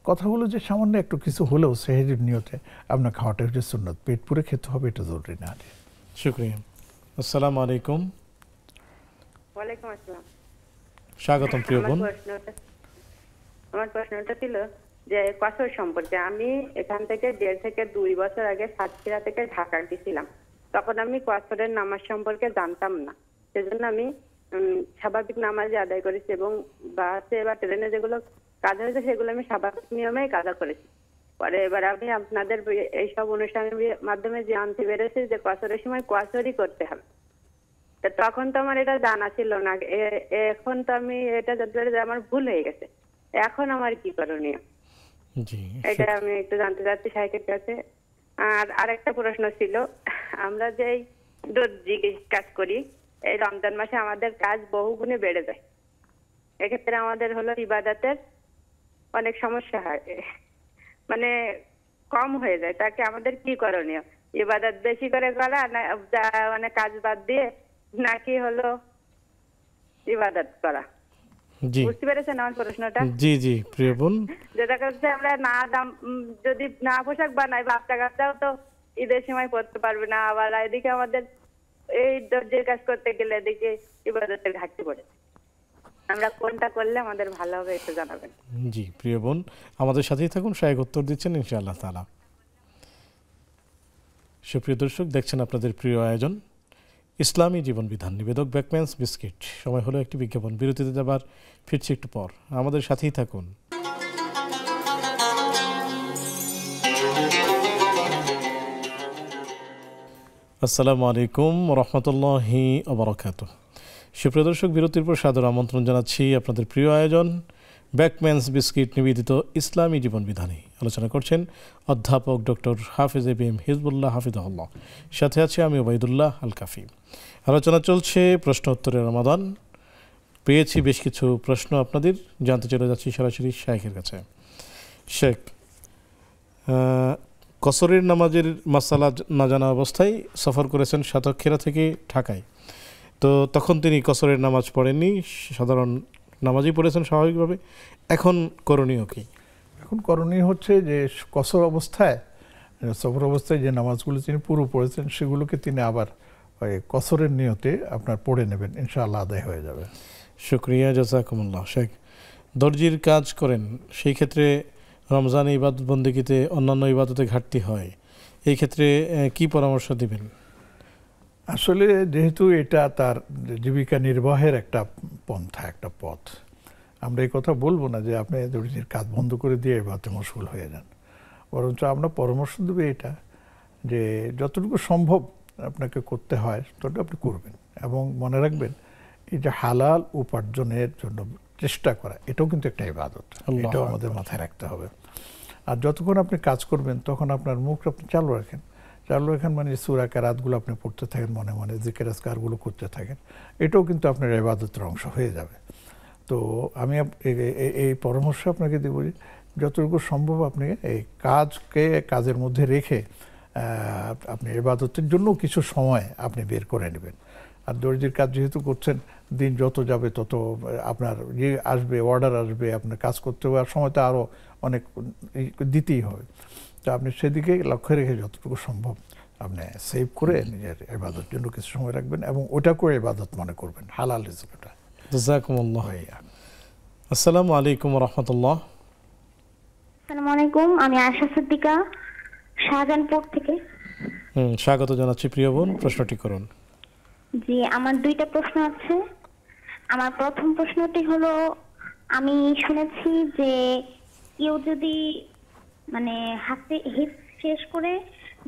কথা হলো যে সামান্য একটু কিছু হলেও সেহরির নিয়তে আপনার খাওয়াটা হচ্ছে সুন্নাত, পেট পুরে খেতে হবে এটা জরুরি না। শুকরিয়া। আসসালামু আলাইকুম। ওয়ালাইকুম আসসালাম। স্বাগতম প্রিয় বোন। আমার প্রশ্নটা ছিল যে কসর সম্পর্কে। আমি এখান থেকে 1.5 থেকে 2 বছর আগে সাতক্ষীরা থেকে ঢাকা গেছিলাম, তখন আমি কসরের নামাজ সম্পর্কে জানতাম না, সেজন্য আমি স্বাভাবিক নামাজ আদায় করেছি, এবং বাসে বা ট্রেনে যেগুলো কাজ হয়েছে সেগুলো আমি স্বাভাবিক নিয়মেই কাজা করেছি। পরে এবার আমি আপনাদের এইসব অনুষ্ঠানের মাধ্যমে জানতে পেরেছি যে কসরের সময় কসরই করতে হবে। তখন তো আমার এটা জানা ছিল না, এখন তো আমি এটা জানতে পারি যে আমার ভুল হয়ে গেছে, এখন আমার কি করণীয় এটা আমি একটু জানতে চাচ্ছি শাইখের কাছে। আর আরেকটা প্রশ্ন ছিল, আমরা যে দর্জি কাজ করি, এই রমজান মাসে আমাদের কাজ বহুগুণে বেড়ে যায়, এক্ষেত্রে আমাদের হলো ইবাদতের অনেক সমস্যা হয়, মানে কম হয়ে যায়, তাকে আমাদের কি করণীয়? ইবাদত বেশি করে করা না মানে কাজ বাদ দিয়ে, নাকি হলো ইবাদত করা? বুঝতে পেরেছেন আমার প্রশ্নটা? জি জি প্রিয় বোন, যেটা করছে আমরা না দাম যদি না পোশাক বানাই, বাচ্চা কাচ্চাও তো ঈদের সময় পড়তে পারবে না, আবার এদিকে আমাদের এই দর্জির কাজ করতে গেলে এদিকে ইবাদতের ঘাটতি পড়ে। আমরা কোনটা করলে আমাদের ভালো হবে একটু জানাবেন। জি প্রিয় বোন, আমাদের সাথেই থাকুন, শায়েখ উত্তর দিচ্ছেন ইনশাআল্লাহ তাআলা। সুপ্রিয় দর্শক, দেখছেন আপনাদের প্রিয় আয়োজন ইসলামী জীবন বিধান, নিবেদক ব্যাকম্যানস বিস্কিট। সময় হলো একটি বিজ্ঞাপন, বিরতিতে যাবার ফিরছি একটু পর, আমাদের সাথেই থাকুন। আসসালামু আলাইকুম রহমতুল্লাহি ওবারাকাতুহু। সুপ্রিয় দর্শক, বিরতির পর সাদর আমন্ত্রণ জানাচ্ছি আপনাদের প্রিয় আয়োজন ব্যাকম্যানস বিস্কিট নিবেদিত ইসলামী জীবন বিধানে। আলোচনা করছেন অধ্যাপক ডক্টর হাফিজ এবিএম হিজবুল্লাহ হাফিজাহুল্লাহ, সাথে আছে আমি ওবাইদুল্লাহ আল কাফি। আলোচনা চলছে প্রশ্ন উত্তরের রমাদান। পেয়েছি বেশ কিছু প্রশ্ন আপনাদের, জানতে চলে যাচ্ছি সরাসরি শাইখের কাছে। শেখ, কসরের নামাজের মাসালা না জানা অবস্থায় সফর করেছেন সাতক্ষীরা থেকে ঢাকায়, তো তখন তিনি কসরের নামাজ পড়েননি, সাধারণ নামাজই পড়েছেন স্বাভাবিকভাবে। এখন করণীয় কি? এখন করণীয় হচ্ছে যে কসর অবস্থায়, সফর অবস্থায় যে নামাজগুলো তিনি পুরো পড়েছেন সেগুলোকে তিনি আবার ওই কসরের নিয়তে আপনার পড়ে নেবেন, ইনশাআল্লাহ আদায় হয়ে যাবে। শুকরিয়া, জাযাকুমুল্লাহ। শেখ, দর্জির কাজ করেন, সেই ক্ষেত্রে রমজান ইবাদত বন্দেগীতে অন্যান্য ইবাদতে ঘাটতি হয়, এই ক্ষেত্রে কি পরামর্শ দিবেন? আসলে যেহেতু এটা তার জীবিকা নির্বাহের একটা পন্থা, একটা পথ, আমরা এই কথা বলবো না যে আপনি দর্জির কাজ বন্ধ করে দিয়ে এবাদতে মশগুল হয়ে যান, বরঞ্চ আমরা পরামর্শ দেবো এটা যে যতটুকু সম্ভব আপনাকে করতে হয় ততটা আপনি করবেন, এবং মনে রাখবেন এই যে হালাল উপার্জনের জন্য চেষ্টা করা, এটাও কিন্তু একটা ইবাদত, এটাও আমাদের মাথায় রাখতে হবে। আর যতক্ষণ আপনি কাজ করবেন তখন আপনার মুখ আপনি চালু রাখেন, মানে সূরা কেরাতগুলো আপনি পড়তে থাকেন, মনে মনে জিকির আজকারগুলো করতে থাকেন, এটাও কিন্তু আপনার ইবাদতের অংশ হয়ে যাবে। তো আমি এই পরামর্শ আপনাকে দেব যে যতটুকু সম্ভব আপনি এই কাজকে কাজের মধ্যে রেখে আপনি ইবাদতের জন্য কিছু সময় আপনি বের করে নেবেন। আর দর্জির কাজ যেহেতু করছেন, দিন যত যাবে তত আপনার যে আসবে, অর্ডার আসবে, আপনার কাজ করতে হবে, আর সময় তো আরও অনেক দিতেই হবে। তো আপনি সেদিকে লক্ষ্য রেখে যতটুকু সম্ভব আপনি সেভ করে নিজের ইবাদতের জন্য কিছু সময় রাখবেন, এবং ওটা করে ইবাদত মনে করবেন, হালাল রিজকটা। জাযাকুমুল্লাহ। আসসালামু আলাইকুম রাহমাতুল্লাহ। আসসালামু আলাইকুম, আমি আয়েশা সিদ্দিকা, শাহজাহানপুর থেকে। স্বাগত জানাচ্ছি প্রিয় বোন, প্রশ্নটি করুন। জি, আমার দুইটা প্রশ্ন আছে। আমার প্রথম প্রশ্নটি হলো, আমি শুনেছি যে কেউ যদি মানে হিফজ শেষ করে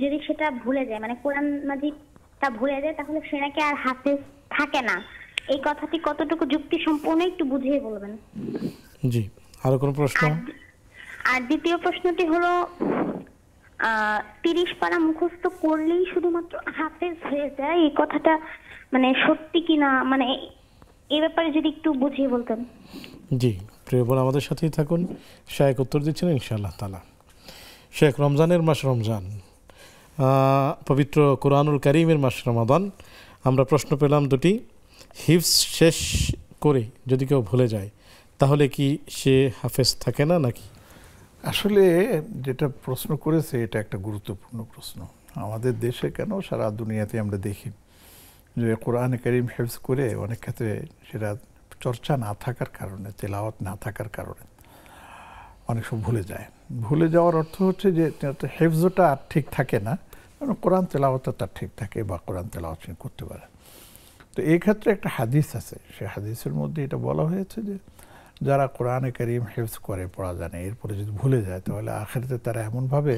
যদি সেটা ভুলে যায়, মানে কোরআন মাজিদটা ভুলে যায়, তাহলে সে নাকি আর হাফেজ থাকে না। এই কথাটি কতটুকু যুক্তি সম্পূর্ণ একটু বুঝিয়ে বলবেন। জি, আরো কোন প্রশ্ন? আর দ্বিতীয় প্রশ্নটি হলো, 30 পারা মুখস্থ করলেই শুধুমাত্র হাফেজ হয়ে যায়, এই কথাটা মানে সত্যি কিনা, মানে এই ব্যাপারে যদি একটু বুঝিয়ে বলতেন। জি প্রিয় বোন, আমাদের সাথেই থাকুন, শায়েখ উত্তর দিচ্ছেন ইনশাআল্লাহ তাআলা। শেখ, রমজানের মাস রমজান, পবিত্র কোরআনুল কারীমের মাস রমাদান, আমরা প্রশ্ন পেলাম দুটি। হিফজ শেষ করে যদি কেউ ভুলে যায় তাহলে কি সে হাফেজ থাকে না নাকি? আসলে যেটা প্রশ্ন করেছে এটা একটা গুরুত্বপূর্ণ প্রশ্ন। আমাদের দেশে কেন সারা দুনিয়াতে আমরা দেখি যে কোরআন কারীম হিফজ করে অনেক ক্ষেত্রে সেটা চর্চা না থাকার কারণে, তেলাওয়াত না থাকার কারণে অনেক সময় ভুলে যায়। ভুলে যাওয়ার অর্থ হচ্ছে যে হিফজটা আর ঠিক থাকে না, কোরআন তেলাওয়াতটা তার ঠিক থাকে বা কোরআন তেলাওয়াত করতে পারে। তো এই ক্ষেত্রে একটা হাদিস আছে, সেই হাদিসের মধ্যে এটা বলা হয়েছে যে যারা কোরআনে কারীম হিফজ করে, পড়া জানে, এরপরে যদি ভুলে যায় তাহলে আখিরাতে তারা এমনভাবে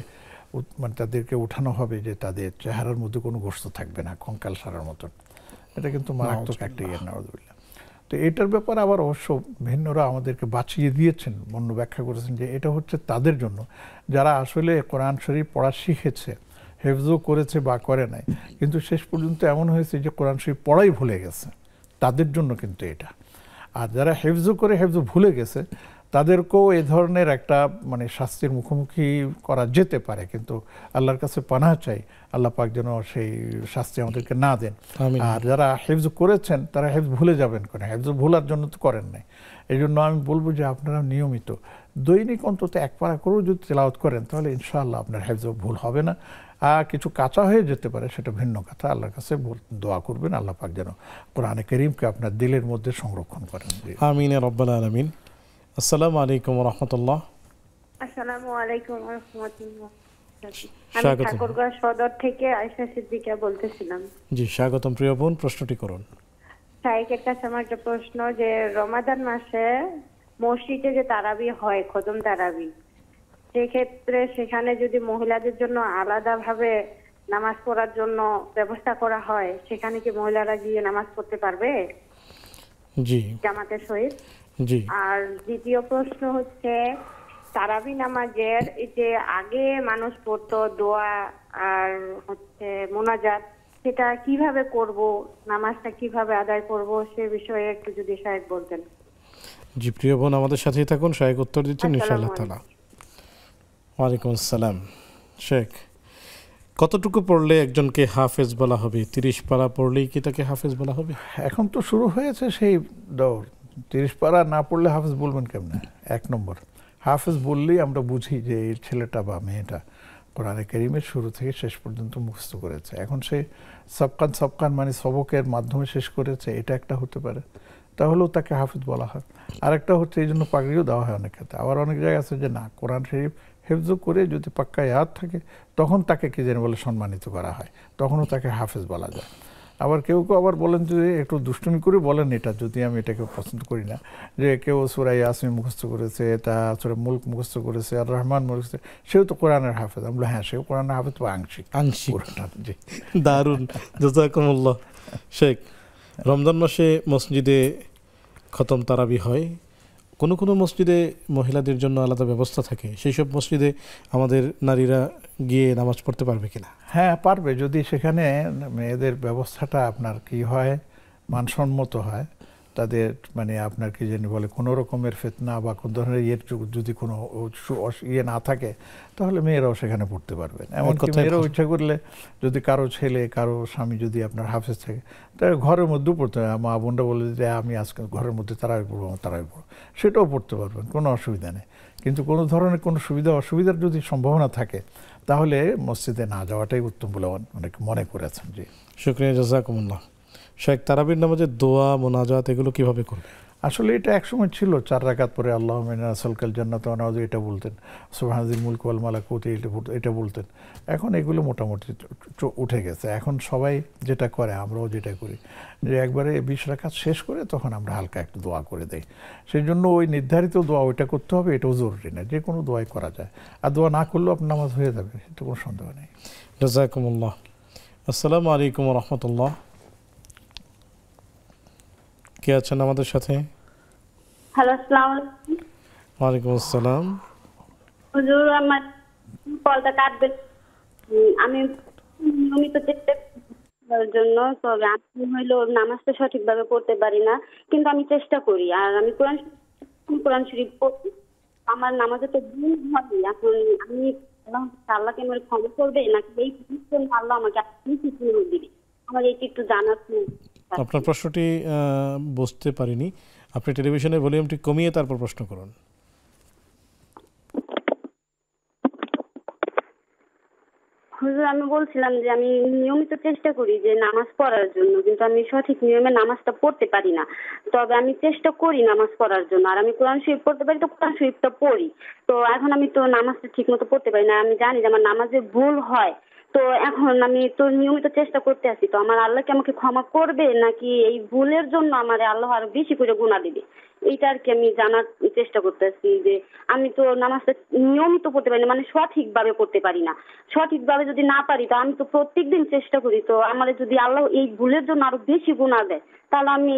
মানে তাদেরকে উঠানো হবে যে তাদের চেহারার মধ্যে কোনো গোশত থাকবে না, কঙ্কাল সারার মতন। এটা কিন্তু মারাত্মক একটা ইয়ে, নাউযুবিল্লাহ। তো এটার ব্যাপারে আবার অবশ্য ভিন্নরা আমাদেরকে বাঁচিয়ে দিয়েছেন, অন্য ব্যাখ্যা করেছেন যে এটা হচ্ছে তাদের জন্য যারা আসলে কোরআন শরীফ পড়া শিখেছে, হেফজও করেছে বা করে নাই, কিন্তু শেষ পর্যন্ত এমন হয়েছে যে কোরআন শরীফ পড়াই ভুলে গেছে, তাদের জন্য কিন্তু এটা। আর যারা হেফজও করে হেফজও ভুলে গেছে, তাদেরকেও এই ধরনের একটা মানে শাস্তির মুখোমুখি করা যেতে পারে, কিন্তু আল্লাহর কাছে পানাহ চাই আল্লাহ পাক যেন সেই শাস্তি আমাদেরকে না দেন। আর যারা হেফজ করেছেন তারা হেফজ ভুলে যাবেন কেন, হেফজ ভুলার জন্য তো করেন নাই। এই জন্য আমি বলবো যে আপনারা নিয়মিত দৈনিক অন্তত এক পারা করেও যদি তেলাওয়াত করেন তাহলে ইনশাআল্লাহ আপনার হেফজ ভুল হবে না। আর কিছু কাঁচা হয়ে যেতে পারে সেটা ভিন্ন কথা, আল্লাহর কাছে দোয়া করবেন আল্লাহ পাক যেন কোরআনে কারীমকে আপনার দিলের মধ্যে সংরক্ষণ করেন। আমিন ইয়া রাব্বাল আলামিন। আসসালামু আলাইকুম ওয়া রাহমাতুল্লাহ। আসসালামু আলাইকুম ওয়া রাহমাতুল্লাহ। আমি স্বাগতম। ঠাকুরগাঁও সদর থেকে আয়েশা সিদ্দিকা বলতেছিলাম। জি স্বাগতম প্রিয় বোন, প্রশ্নটি করুন। শাইখের কাছে আমার একটা প্রশ্ন, যে রমাদান মাসে মসজিদে যে তারাবি হয়, খতম তারাবি, সেক্ষেত্রে সেখানে যদি মহিলাদের জন্য আলাদাভাবে নামাজ পড়ার জন্য ব্যবস্থা করা হয়, সেখানে কি মহিলারা গিয়ে নামাজ পড়তে পারবে জি জামাতের সহিত? জি। আর দ্বিতীয় প্রশ্ন হচ্ছে, তারাবি নামাজের এই যে আগে মানুষ পড়তো দোয়া আর হচ্ছে মোনাজাত, সেটা কিভাবে করব, নামাজটা কিভাবে আদায় করব, সে বিষয়ে একটু যদি শায়েখ বলতেন। জি প্রিয় বোন, আমাদের সাথেই থাকুন, শায়েখ উত্তর দিচ্ছেন ইনশাআল্লাহ তাআলা। ওয়ালাইকুম আসসালাম। শেখ, কতটুকু পড়লে একজনকে হাফেজ বলা হবে? 30 পারা পড়লেই কি তাকে হাফেজ বলা হবে? এখন তো শুরু হয়েছে সেই দৌড়, 30 পারা না পড়লে হাফেজ বলবেন কেমনে? এক নম্বর, হাফেজ বললেই আমরা বুঝি যে এই ছেলেটা বা মেয়েটা কোরআনে কারীমের শুরু থেকে শেষ পর্যন্ত মুখস্থ করেছে। এখন সে সবকান মানে সবকের মাধ্যমে শেষ করেছে, এটা একটা হতে পারে, তাহলেও তাকে হাফেজ বলা হয়। আরেকটা হচ্ছে এই জন্য পাগড়িও দেওয়া হয় অনেক ক্ষেত্রে। আবার অনেক জায়গায় আছে যে না, কোরআন শরীফ হেফজ করে যদি পাক্কা ইয়াদ থাকে তখন তাকে কি যেন বলে সম্মানিত করা হয়, তখনও তাকে হাফেজ বলা যায়। আবার কেউ কেউ আবার বলেন যে একটু দুষ্টুমি করে বলেন, এটা যদি আমি এটাকে পছন্দ করি না, যে কেউ সূরা ইয়াসিন মুখস্থ করেছে, তা সূরা মুলক মুখস্থ করেছে, আর রহমান মুখস্থ, সেও তো কোরআনের হাফেজ। আমরা হ্যাঁ, সেও কোরআনের হাফেজ বা আংশিক। জি দারুণ, জাযাকুমুল্লাহ। শেখ, রমজান মাসে মসজিদে খতম তারাবি হয়, কোনো কোনো মসজিদে মহিলাদের জন্য আলাদা ব্যবস্থা থাকে, সেই সব মসজিদে আমাদের নারীরা গিয়ে নামাজ পড়তে পারবে কিনা? হ্যাঁ পারবে, যদি সেখানে মেয়েদের ব্যবস্থাটা আপনার কি হয়, মানসম্মত হয়, তাদের মানে আপনার কি জানি বলে কোনো রকমের ফিতনা বা কোন ধরনের ইয়ের যদি কোনো ইয়ে না থাকে, তাহলে মেয়েরাও সেখানে পড়তে পারবেন। এমনকি মেয়েরাও ইচ্ছা করলে যদি কারো ছেলে কারো স্বামী যদি আপনার হাফেজ থাকে, তাহলে ঘরের মধ্যেও পড়তে হবে। মা বোনরা বলে যে আমি আজকে ঘরের মধ্যে তারাই পড়বো, তারাই পড়বো, সেটাও পড়তে পারবেন, কোনো অসুবিধা নেই। কিন্তু কোনো ধরনের কোনো সুবিধা অসুবিধার যদি সম্ভাবনা থাকে তাহলে মসজিদে না যাওয়াটাই উত্তম বলে অনেকে মনে করেছেন। জি শুকরিয়া, জাযাকুমুল্লাহ। শেখ, তারাবির নামাজে দোয়া মোনাজাত এগুলো কিভাবে করবে? আসলে এটা একসময় ছিল 4 রাকাত পরে আল্লাহুম্মা ইন্না নাসআলুকাল জান্নাতা ওয়া নাউযু এটা বলতেন, সুবহানাল মুলক ওয়াল মালাকুত এটা বলতেন। এখন এগুলো মোটামুটি উঠে গেছে। এখন সবাই যেটা করে, আমরাও যেটা করি, যে একবারে 20 রাকাত শেষ করে তখন আমরা হালকা একটু দোয়া করে দেই। সেই জন্য ওই নির্ধারিত দোয়া ওইটা করতে হবে, এটাও জরুরি না, যে কোনো দোয়াই করা যায়। আর দোয়া না করলেও আপনার নামাজ হয়ে যাবে, এটা কোনো সন্দেহ নেই। জাযাকুমুল্লাহ। আসসালামু আলাইকুম ওয়া রাহমাতুল্লাহ। কে আছেন আমাদের সাথে? হ্যালো, আসসালামু আলাইকুম। ওয়ালাইকুম আসসালাম। হুজুর, আমার কলটা কাটবেন, আমি নিয়মিত চেষ্টা করার জন্য, তবে আমি হইলো নামাজটা সঠিকভাবে পড়তে পারি না, কিন্তু আমি চেষ্টা করি। আর আমি কোরআন শরীফ পড়ি, আমার নামাজে তো ভুল হয়। এখন আমি আল্লাহকে আমার ক্ষমা করবে নাকি এই আল্লাহ আমাকে দিবে, আমার এইটা একটু জানার। আপনার প্রশ্নটি বুঝতে পারিনি, আপনি টেলিভিশনের ভলিউমটি কমিয়ে তারপর প্রশ্ন করুন। হুজুর, আমি বলছিলাম যে আমি নিয়মিত চেষ্টা করি যে নামাজ পড়ার জন্য, কিন্তু আমি সঠিক নিয়মে নামাজটা পড়তে পারি না। তবে আমি চেষ্টা করি নামাজ পড়ার জন্য, আর আমি কোরআন শরীফ পড়তে পারি, তো কোরআন শরীফটা পড়ি। তো এখন আমি তো নামাজটা ঠিক মতো পড়তে পারি না, আমি জানি যে আমার নামাজে ভুল হয়। তো এখন আমি তো নিয়মিত চেষ্টা করতে আছি, তো আমার আল্লাহ কি আমাকে ক্ষমা করবে নাকি এই ভুলের জন্য আমার আল্লাহ আরো বেশি করে গুনাহ দিবে? এইটা আর কি আমি জানার চেষ্টা করতেছি, যে আমি তো নামাজটা নিয়মিত পড়তে পারি না, মানে সঠিকভাবে পড়তে পারি না। সঠিকভাবে যদি না পারি, তো আমি তো প্রত্যেকদিন চেষ্টা করি, তো আমার যদি আল্লাহ এই ভুলের জন্য আরো বেশি গুনাহ দেয়, তাহলে আমি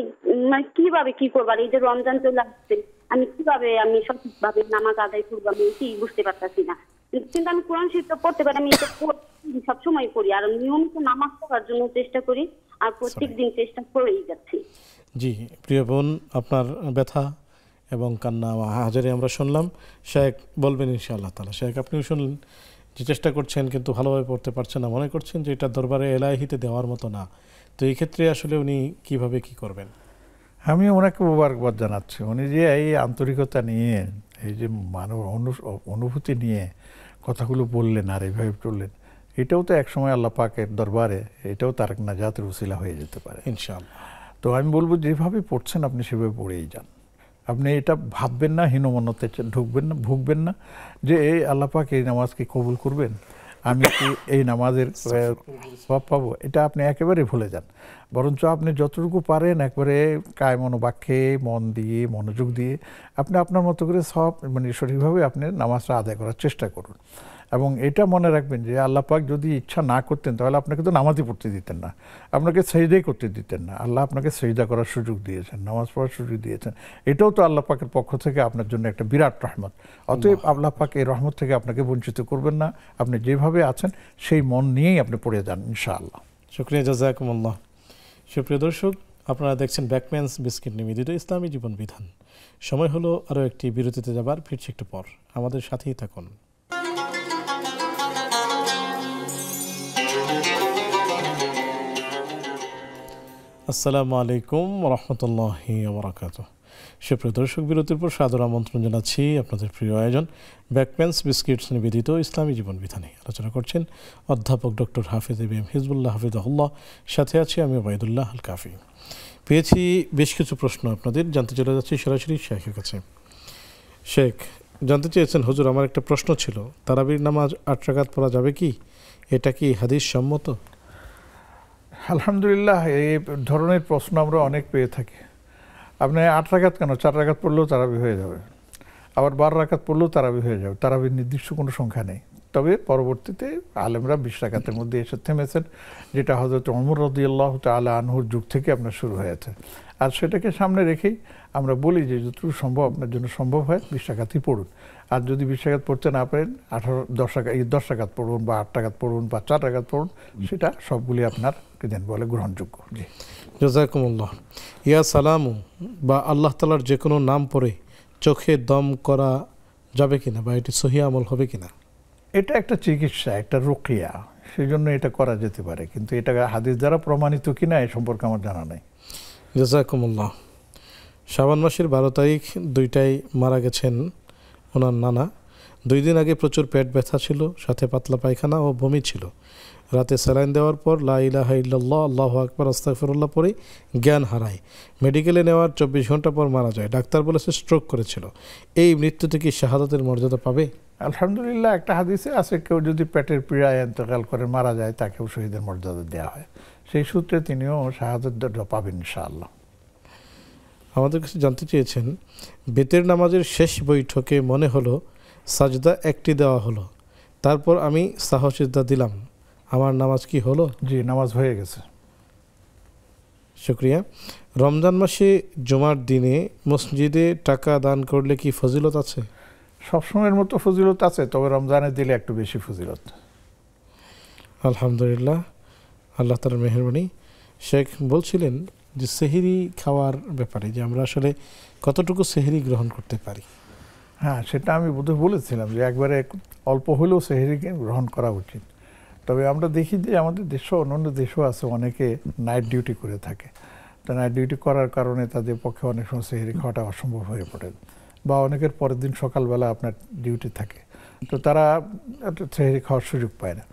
মানে কিভাবে কি করবো? আর এই যে রমজান চলে আসছে, আমি কিভাবে আমি সঠিকভাবে নামাজ আদায় করবো, আমি কি বুঝতে পারতেছি না। কিন্তু আমি কোরআন শরীফটা পড়তে পারি, আমি এটা সবসময় করি, আর নিয়মিত নামাজ পড়ার জন্য চেষ্টা করি, আর প্রত্যেকদিন চেষ্টা করেই যাচ্ছি। জি প্রিয় বোন, আপনার ব্যথা এবং কান্না হাজারি আমরা শুনলাম। শেখ বলবেন ইনশাআল্লাহ তাআলা। শেখ আপনিও শুনলেন যে চেষ্টা করছেন কিন্তু ভালোভাবে পড়তে পারছেন না, মনে করছেন যে এটা দরবারে এলাহিতে দেওয়ার মতো না, তো এই ক্ষেত্রে আসলে উনি কিভাবে কি করবেন? আমি ওনাকে মোবারকবাদ জানাচ্ছি। উনি যে এই আন্তরিকতা নিয়ে, এই যে মানব অনুভূতি নিয়ে কথাগুলো বললেন আর এইভাবে চললেন, এটাও তো একসময় আল্লাহ পাকের দরবারে এটাও তার নাজাতের উসিলা হয়ে যেতে পারে ইনশাআল্লাহ। তো আমি বলবো যেভাবে পড়ছেন আপনি সেভাবে পড়েই যান। আপনি এটা ভাববেন না, হীনমন্যতে ভুগবেন না যে এই আল্লাহ পাক এই নামাজকে কবুল করবেন, আমি কি এই নামাজের সওয়াব পাবো, এটা আপনি একেবারে ভুলে যান। বরঞ্চ আপনি যতটুকু পারেন একবারে কায় মনোবাক্যে মন দিয়ে মনোযোগ দিয়ে আপনি আপনার মতো করে সব মানে সঠিকভাবে আপনি নামাজটা আদায় করার চেষ্টা করুন। এবং এটা মনে রাখবেন যে আল্লাহ পাক যদি ইচ্ছা না করতেন তাহলে আপনাকে তো নামাজই পড়তে দিতেন না, আপনাকে সেজদাই করতে দিতেন না। আল্লাহ আপনাকে সেজদা করার সুযোগ দিয়েছেন, নামাজ পড়ার সুযোগ দিয়েছেন, এটাও তো আল্লাহ পাকের পক্ষ থেকে আপনার জন্য একটা বিরাট রহমত। অতএব আল্লাহ পাক এই রহমত থেকে আপনাকে বঞ্চিত করবেন না। আপনি যেভাবে আছেন সেই মন নিয়েই আপনি পড়ে যান ইনশাআল্লাহ। শুকরিয়া, জাযাকুমুল্লাহ। সুপ্রিয় দর্শক, আপনারা দেখছেন ব্যাকম্যানস বিস্কিট নিবেদিত ইসলামী জীবন বিধান। সময় হলো আরও একটি বিরতিতে যাবার, ফিরছি একটু পর, আমাদের সাথেই থাকুন। আসসালামু আলাইকুম রহমতুল্লাহি ওয়া বারাকাতুহু। সুপ্রিয় দর্শক, বিরতির পর সাদর আমন্ত্রণ জানাচ্ছি আপনাদের প্রিয় আয়োজন ব্যাকম্যানস বিস্কিটস নিবেদিত ইসলামী জীবন বিধানে। আলোচনা করছেন অধ্যাপক ডক্টর হাফিজ ইবনে হিজবুল্লাহ হাফিজাহুল্লাহ, সাথে আছি আমি ওবায়দুল্লাহ আল কাফি। পেয়েছি বেশ কিছু প্রশ্ন আপনাদের, জানতে চলে যাচ্ছি সরাসরি শেখের কাছে। শেখ জানতে চেয়েছেন, হুজুর আমার একটা প্রশ্ন ছিল, তারাবির নামাজ 8 রাকাত পড়া যাবে কি? এটা কি হাদিস সম্মত? আলহামদুলিল্লাহ, এই ধরনের প্রশ্ন আমরা অনেক পেয়ে থাকি। আপনি 8 রাকাত কেন, 4 রাকাত পড়লেও তারাবি হয়ে যাবে, আবার 12 রাকাত পড়লেও তারাবি হয়ে যাবে। তারাবির নির্দিষ্ট কোনো সংখ্যা নেই, তবে পরবর্তীতে আলেমরা 20 রাকাতের মধ্যে এসে থেমেছেন, যেটা হযরত ওমর রাদিয়াল্লাহু তাআলা আনহুর যুগ থেকে আপনার শুরু হয়েছে। আর সেটাকে সামনে রেখেই আমরা বলি যে যতটুকু সম্ভব আপনার জন্য সম্ভব হয় 20 রাকাতই পড়ুন। আর যদি 20 রাকাত পড়তে না পারেন 10 রাকাত পড়ুন বা 8 রাকাত পড়ুন বা 4 রাকাত পড়ুন, সেটা সবগুলি আপনার বলে গ্রহণযোগ্য। জি, জাযাকুমুল্লাহ। ইয়া সালামু বা আল্লাহ তাআলার যে কোনো নাম পড়ে চোখে দম করা যাবে কিনা, বা এটি সহিহ আমল হবে কিনা? এটা একটা চিকিৎসা, একটা রুকিয়া, সেই জন্য এটা করা যেতে পারে, কিন্তু এটা হাদিস দ্বারা প্রমাণিত কিনা এ সম্পর্কে আমার জানা নেই। জাযাকুমুল্লাহ। শাবান মাসের 12 তারিখ 2টায় মারা গেছেন ওনার নানা। 2 দিন আগে প্রচুর পেট ব্যথা ছিল, সাথে পাতলা পায়খানা ও বমি ছিল। রাতে স্যালাইন দেওয়ার পর লা ইলাহা ইল্লাল্লাহ আল্লাহু আকবার আস্তাগফিরুল্লাহ পরে জ্ঞান হারায়। মেডিকেলে নেওয়ার 24 ঘন্টা পর মারা যায়। ডাক্তার বলেছে স্ট্রোক করেছিল। এই মৃত্যুতে কি শাহাদাতের মর্যাদা পাবে? আলহামদুলিল্লাহ, একটা হাদিসে আছে কেউ যদি পেটের পীড়ায় ইন্তেকাল করে মারা যায় তাকেও শহীদের মর্যাদা দেওয়া হয়। সেই সূত্রে তিনিও শাহাদাত পাবেন ইনশাআল্লাহ। আমাদের কাছে জানতে চেয়েছেন, বেতের নামাজের শেষ বৈঠকে মনে হলো সাজদা একটি দেওয়া হলো, তারপর আমি সাহু সিজদা দিলাম, আমার নামাজ কি হলো? জি, নামাজ হয়ে গেছে। শুকরিয়া। রমজান মাসে জুমার দিনে মসজিদে টাকা দান করলে কি ফজিলত আছে? সবসময়ের মতো ফজিলত আছে, তবে রমজানে দিলে একটু বেশি ফজিলত। আলহামদুলিল্লাহ, আল্লাহ তাআলার মেহেরবানি। শেখ বলছিলেন যে সেহরি খাওয়ার ব্যাপারে, যে আমরা আসলে কতটুকু সেহরি গ্রহণ করতে পারি। হ্যাঁ, সেটা আমি বোধহয় বলেছিলাম যে একবারে অল্প হলেও সেহরিকে গ্রহণ করা উচিত। তবে আমরা দেখি যে আমাদের দেশও, অন্যান্য দেশও আছে, অনেকে নাইট ডিউটি করে থাকে। তো নাইট ডিউটি করার কারণে তাদের পক্ষে অনেক সময় সেহরি খাওয়াটা অসম্ভব হয়ে পড়ে, বা অনেকের পরের দিন সকালবেলা আপনার ডিউটি থাকে, তো তারা সেহরি খাওয়ার সুযোগ পায় না।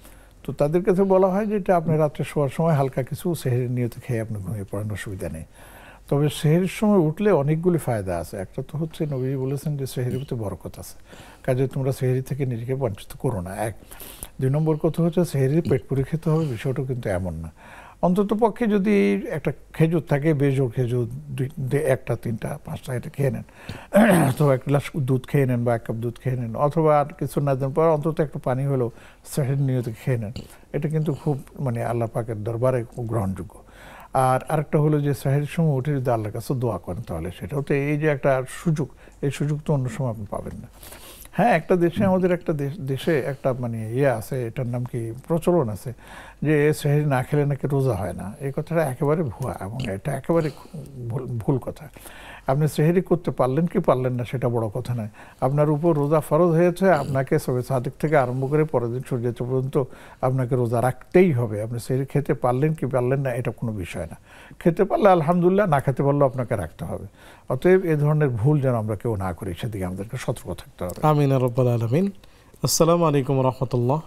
তো তাদের কাছে বলা হয় যে এটা আপনি রাত্রে শোয়ার সময় হালকা কিছু সেহরির নিয়তে খেয়ে আপনি ঘুমিয়ে পড়েন, অসুবিধা নেই। তবে সেহরির সময় উঠলে অনেকগুলি ফায়দা আছে। একটা তো হচ্ছে নবী বলেছেন যে সেহরিতে বরকত আছে, কাজে তোমরা সেহরি থেকে নিজেকে বঞ্চিত করো না। 1 2 নম্বর কথা হচ্ছে সেহরির পেট পুরি খেতে হবে, বিষয়টা কিন্তু এমন না। অন্তত পক্ষে যদি একটা খেজুর থাকে, বেজোড় খেজুর 1টা 3টা 5টা এটা খেয়ে নেন, অথবা 1 গ্লাস দুধ খেয়ে নেন বা 1 কাপ দুধ খেয়ে নেন, অথবা আর কিছু না দেন পর অন্তত একটু পানি হলেও সেহরির নিয়তে খেয়ে নেন। এটা কিন্তু খুব আল্লাহ পাকের দরবারে খুব গ্রহণযোগ্য। আর আরেকটা হলো যে সেহরির সময় উঠে যদি আল্লাহর কাছে দোয়া করেন, তাহলে সেটাও তো এই যে একটা সুযোগ, এই সুযোগ তো অন্য সময় আপনি পাবেন না। হ্যাঁ, একটা দেশে, আমাদের একটা দেশে একটা আছে, এটার নাম কি প্রচলন আছে যে সেহরি না খেলে নাকি রোজা হয় না। এই কথাটা একেবারে ভুয়া এবং এটা একেবারে ভুল কথা। আপনি সেহরি করতে পারলেন কি পারলেন না সেটা বড় কথা নয়। আপনার উপর রোজা ফরজ হয়েছে, আপনাকে সবে সাদিক থেকে আরম্ভ করে পরের দিন সূর্যোদয় পর্যন্ত আপনাকে রোজা রাখতেই হবে। আপনি সেহরি খেতে পারলেন কি পারলেন না এটা কোনো বিষয় না। খেতে পারলে আলহামদুলিল্লাহ, না খেতে পারলেও আপনাকে রাখতে হবে। অতএব এ ধরনের ভুল যেন আমরা কেউ না করি, সেদিকে আমাদেরকে সতর্ক থাকতে হবে। আমিন রাব্বাল আলামিন। আসসালামু আলাইকুম ওয়া রাহমাতুল্লাহ।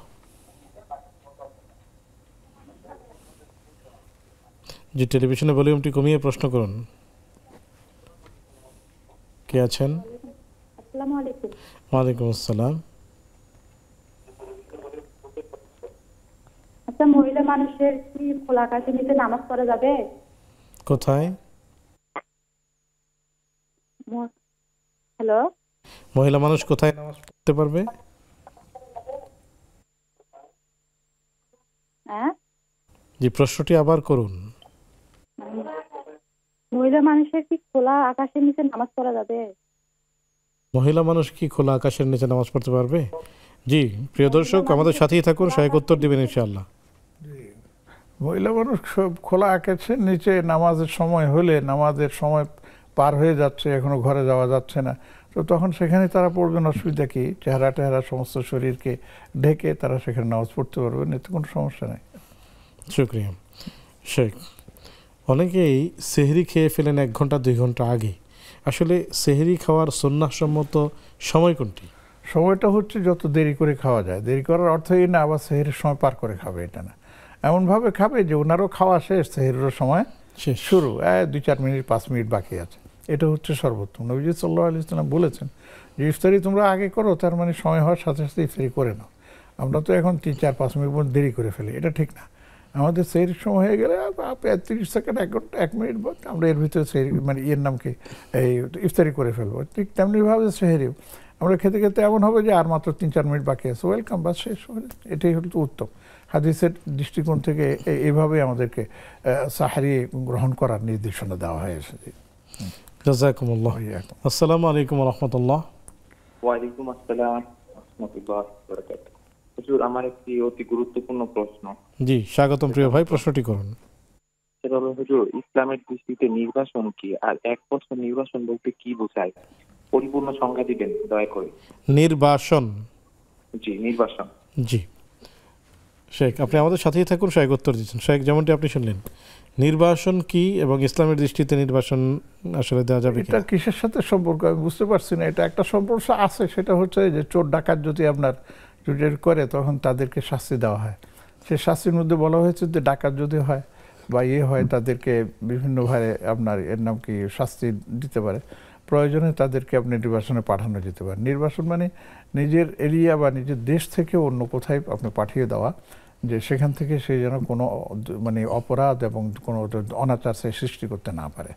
জি, টেলিভিশনের ভলিউমটি কমিয়ে প্রশ্ন করুন। কে আছেন? আসসালামু আলাইকুম। ওয়ালাইকুম আসসালাম। আচ্ছা, মহিলা মানুষের কি খোলা আকাশের নিচে নামাজ পড়া যাবে? কোথায়? হ্যালো, মহিলা মানুষ কোথায় নামাজ পড়তে পারবে? হ্যাঁ জি, প্রশ্নটি আবার করুন। মহিলা মানুষের কি খোলা আকাশের নিচে নামাজ পড়া যাবে? মহিলা মানুষ কি খোলা আকাশের নিচে নামাজ পড়তে পারবে? জি, প্রিয় দর্শক, আমাদের সাথেই থাকুন, সহায়ক উত্তর দিবেন ইনশাআল্লাহ। মহিলা মানুষ খোলা আকাশের নিচে নামাজের সময় হলে, নামাজের সময় পার হয়ে যাচ্ছে, এখনো ঘরে যাওয়া যাচ্ছে না, তো তখন সেখানে তারা পড়বেন, অসুবিধা কি? চেহারা টেহারা সমস্ত শরীরকে ঢেকে তারা সেখানে নামাজ পড়তে পারবেন, এতে কোনো সমস্যা নেই। শুকরিয়া শেখ। অনেকেই সেহরি খেয়ে ফেলেন 1 ঘন্টা 2 ঘন্টা আগে। আসলে সেহরি খাওয়ার সুন্নাহসম্মত সময় কোনটি? সময়টা হচ্ছে যত দেরি করে খাওয়া যায়। দেরি করার অর্থ এই না আবার সেহরির সময় পার করে খাবে, এটা না। এমনভাবে খাবে যে ওনারও খাওয়া শেষ, সেহরির সময় শুরু, 2-4 মিনিট 5 মিনিট বাকি আছে, এটা হচ্ছে সর্বোত্তম। নবীজি সাল্লাল্লাহু আলাইহি ওয়াসাল্লাম বলেছেন যে ইফতারি তোমরা আগে করো, তার মানে সময় হওয়ার সাথে সাথে ইফতারি করে নাও। আমরা তো এখন 3-4-5 মিনিট পর্যন্ত দেরি করে ফেলি, এটা ঠিক না। আমাদের সেহরির সময় হয়ে গেলে 30 সেকেন্ড, 1 ঘন্টা 1 মিনিট বাদ আমরা এর ভিতরে সেহরি মানে ইয়ের নামকে এই ইফতারি করে ফেলবো। ঠিক তেমনিভাবে সেহরি আমরা খেতে খেতে এমন হবে যে আর মাত্র 3-4 মিনিট বাকি আছে, ওয়েলকাম, বা শেষ, এটাই হলো উত্তম। হাদিসের দৃষ্টিকোণ থেকে এইভাবে আমাদেরকে সাহারি গ্রহণ করার নির্দেশনা দেওয়া হয়েছে। জাযাকুমুল্লাহ। আসসালামু আলাইকুম ওয়া রাহমাতুল্লাহ। ওয়ালাইকুম আসসালাম ওয়া রাহমাতুল্লাহি ওয়া বারাকাতুহু। হুজুর, আমার একটি অতি গুরুত্বপূর্ণ প্রশ্ন। জি, স্বাগতম প্রিয় ভাই, প্রশ্নটি করুন। সেটা হলো হুজুর, ইসলামের দৃষ্টিতে নির্বাচন কি, আর 1 বছর নির্বাচন বলতে কি বোঝায়? পরিপূর্ণ সংজ্ঞা দিবেন দয়া করে। নির্বাচন? জি, নির্বাচন। জি শেখ, আপনি আমাদের সাথেই থাকুন, সহায়ক উত্তর দিচ্ছেন। শেখ, যেমনটি আপনি শুনলেন, নির্বাচন কি এবং ইসলামের দৃষ্টিতে নির্বাচন আসলে দেওয়া যাবে এটা কিসের সাথে সম্পর্ক আমি বুঝতে পারছি না। এটা একটা সম্পর্ক আছে, সেটা হচ্ছে যে চোর ডাকাত যদি আপনার চুরি করে তখন তাদেরকে শাস্তি দেওয়া হয়। সে শাস্তির মধ্যে বলা হয়েছে যে ডাকাত যদি হয় বা হয় তাদেরকে বিভিন্নভাবে আপনার এর নাম কি শাস্তি দিতে পারে, প্রয়োজনে তাদেরকে আপনি নির্বাচনে পাঠানো যেতে পারে। নির্বাচন মানে নিজের এরিয়া বা নিজের দেশ থেকে অন্য কোথায় আপনি পাঠিয়ে দেওয়া, যে সেখান থেকে সে যেন কোনো মানে অপরাধ এবং কোনো অনাচার সে সৃষ্টি করতে না পারে,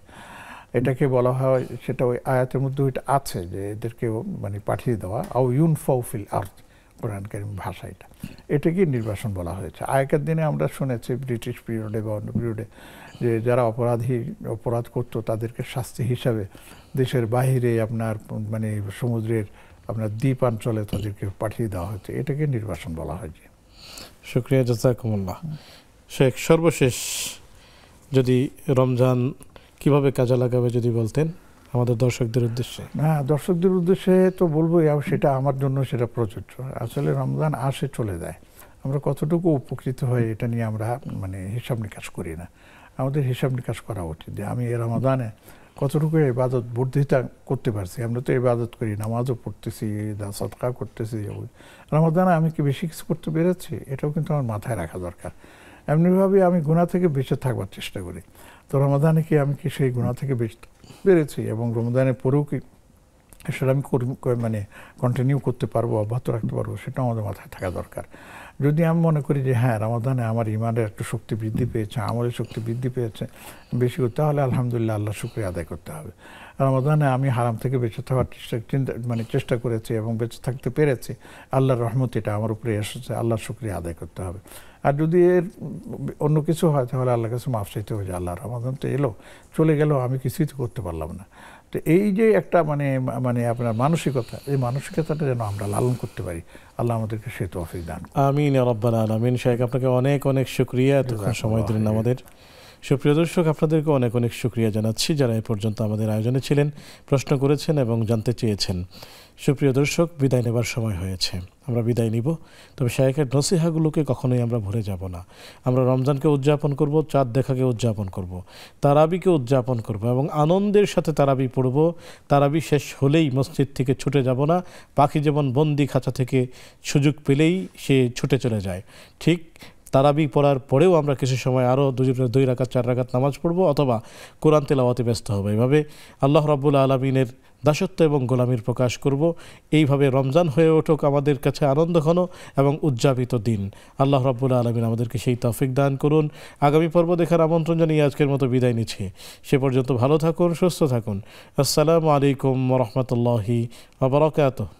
এটাকে বলা হয়। সেটা ওই আয়াতের মধ্যে ওইটা আছে যে এদেরকে মানে পাঠিয়ে দেওয়া, আও ইউনফাউ ফিল আরদ, কোরআন কারীম ভাষা এটা, এটাকে নির্বাসন বলা হয়েছে। আগেকার দিনে আমরা শুনেছি ব্রিটিশ পিরিয়ডে বা অন্য পিরিয়ডে যে যারা অপরাধ করতো তাদেরকে শাস্তি হিসাবে দেশের বাহিরে আপনার মানে সমুদ্রের আপনার দ্বীপাঞ্চলে তাদেরকে পাঠিয়ে দেওয়া হয়েছে, এটাকে নির্বাসন বলা হয়েছে। শুকরিয়া, জাযাকুমুল্লাহ। শেখ, সর্বশেষ যদি রমজান কিভাবে কাজে লাগাবে যদি বলতেন আমাদের দর্শকদের উদ্দেশ্যে। না, দর্শকদের উদ্দেশ্যে তো বলবোই, সেটা আমার জন্য সেটা প্রযোজ্য। আসলে রমজান আসে চলে যায়, আমরা কতটুকু উপকৃত হই এটা নিয়ে আমরা মানে হিসাব নিকাশ করি না। আমাদের হিসাব নিকাশ করা উচিত যে আমি এই রমজানে কতটুকু ইবাদত বর্ধিতা করতে পারছি। আমরা তো ইবাদত করি, নামাজও পড়তেছি, সাদকা করতেছি, রমজানে আমি কি বেশি কিছু করতে পেরেছি, এটাও কিন্তু আমার মাথায় রাখা দরকার। এমনিভাবে আমি গুনাহ থেকে বেঁচে থাকবার চেষ্টা করি, তো রমজানে কি আমি কি সেই গুনাহ থেকে বেঁচে পেরেছি এবং রমজানের পরেও কি সেটা আমি মানে কন্টিনিউ করতে পারবো, অব্যাহত রাখতে পারবো, সেটা আমাদের মাথায় থাকা দরকার। যদি আমি মনে করি যে হ্যাঁ রমাদানে আমার ইমানের একটু শক্তি বৃদ্ধি পেয়েছে, আমলের শক্তি বৃদ্ধি পেয়েছে বেশি, তাহলে আলহামদুলিল্লাহ আল্লাহ শুকরিয়া আদায় করতে হবে। রমাদানে আমি হারাম থেকে বেঁচে থাকার চেষ্টা করেছি এবং বেঁচে থাকতে পেরেছি, আল্লাহর রহমত এটা আমার উপরে এসেছে, আল্লাহর শুকরিয়া আদায় করতে হবে। আর যদি এর অন্য কিছু হয় তাহলে আল্লাহর কাছে মাফ চাইতে হবে যে আল্লাহ রমাদান তো এলো চলে গেল, আমি কিছুই তো করতে পারলাম না। তো এই যে একটা মানে আপনার মানসিকতা, এই মানসিকতাটা যেন আমরা লালন করতে পারি, আল্লাহ আমাদেরকে সে তৌফিক দান। আমিন ইয়া রাব্বাল আলামিন। শেখ, আপনাকে অনেক অনেক শুকরিয়া, এতক্ষণ সময় দিলেন আমাদের। সুপ্রিয় দর্শক, আপনাদেরকে অনেক অনেক শুকরিয়া জানাচ্ছি যারা এ পর্যন্ত আমাদের আয়োজনে ছিলেন, প্রশ্ন করেছেন এবং জানতে চেয়েছেন। সুপ্রিয় দর্শক, বিদায় নেবার সময় হয়েছে, আমরা বিদায় নিব। তবে শায়েখের নসিহাগুলোকে কখনোই আমরা ভুলে যাব না। আমরা রমজানকে উদযাপন করব, চাঁদ দেখাকে উদযাপন করব, তারাবিকে উদযাপন করব এবং আনন্দের সাথে তারাবি পড়ব। তারাবি শেষ হলেই মসজিদ থেকে ছুটে যাব না। পাখি যেমন বন্দি খাঁচা থেকে সুযোগ পেলেই সে ছুটে চলে যায়, ঠিক তারাবি পড়ার পরেও আমরা কিছু সময় আরও 2 রাকাত 4 রাকাত নামাজ পড়ব অথবা কোরআন তেলাওয়াতে ব্যস্ত হব। এভাবে আল্লাহ রাব্বুল আলামিনের দাসত্ব এবং গোলামির প্রকাশ করব। এইভাবে রমজান হয়ে উঠুক আমাদের কাছে আনন্দঘন এবং উদযাপিত দিন। আল্লাহ রাব্বুল আলামিন আমাদেরকে সেই তৌফিক দান করুন। আগামী পর্ব দেখার আমন্ত্রণ জানিয়ে আজকের মতো বিদায় নিচ্ছি। সে পর্যন্ত ভালো থাকুন, সুস্থ থাকুন। আসসালামু আলাইকুম ওয়া রাহমাতুল্লাহি ওয়া বারাকাতুহু।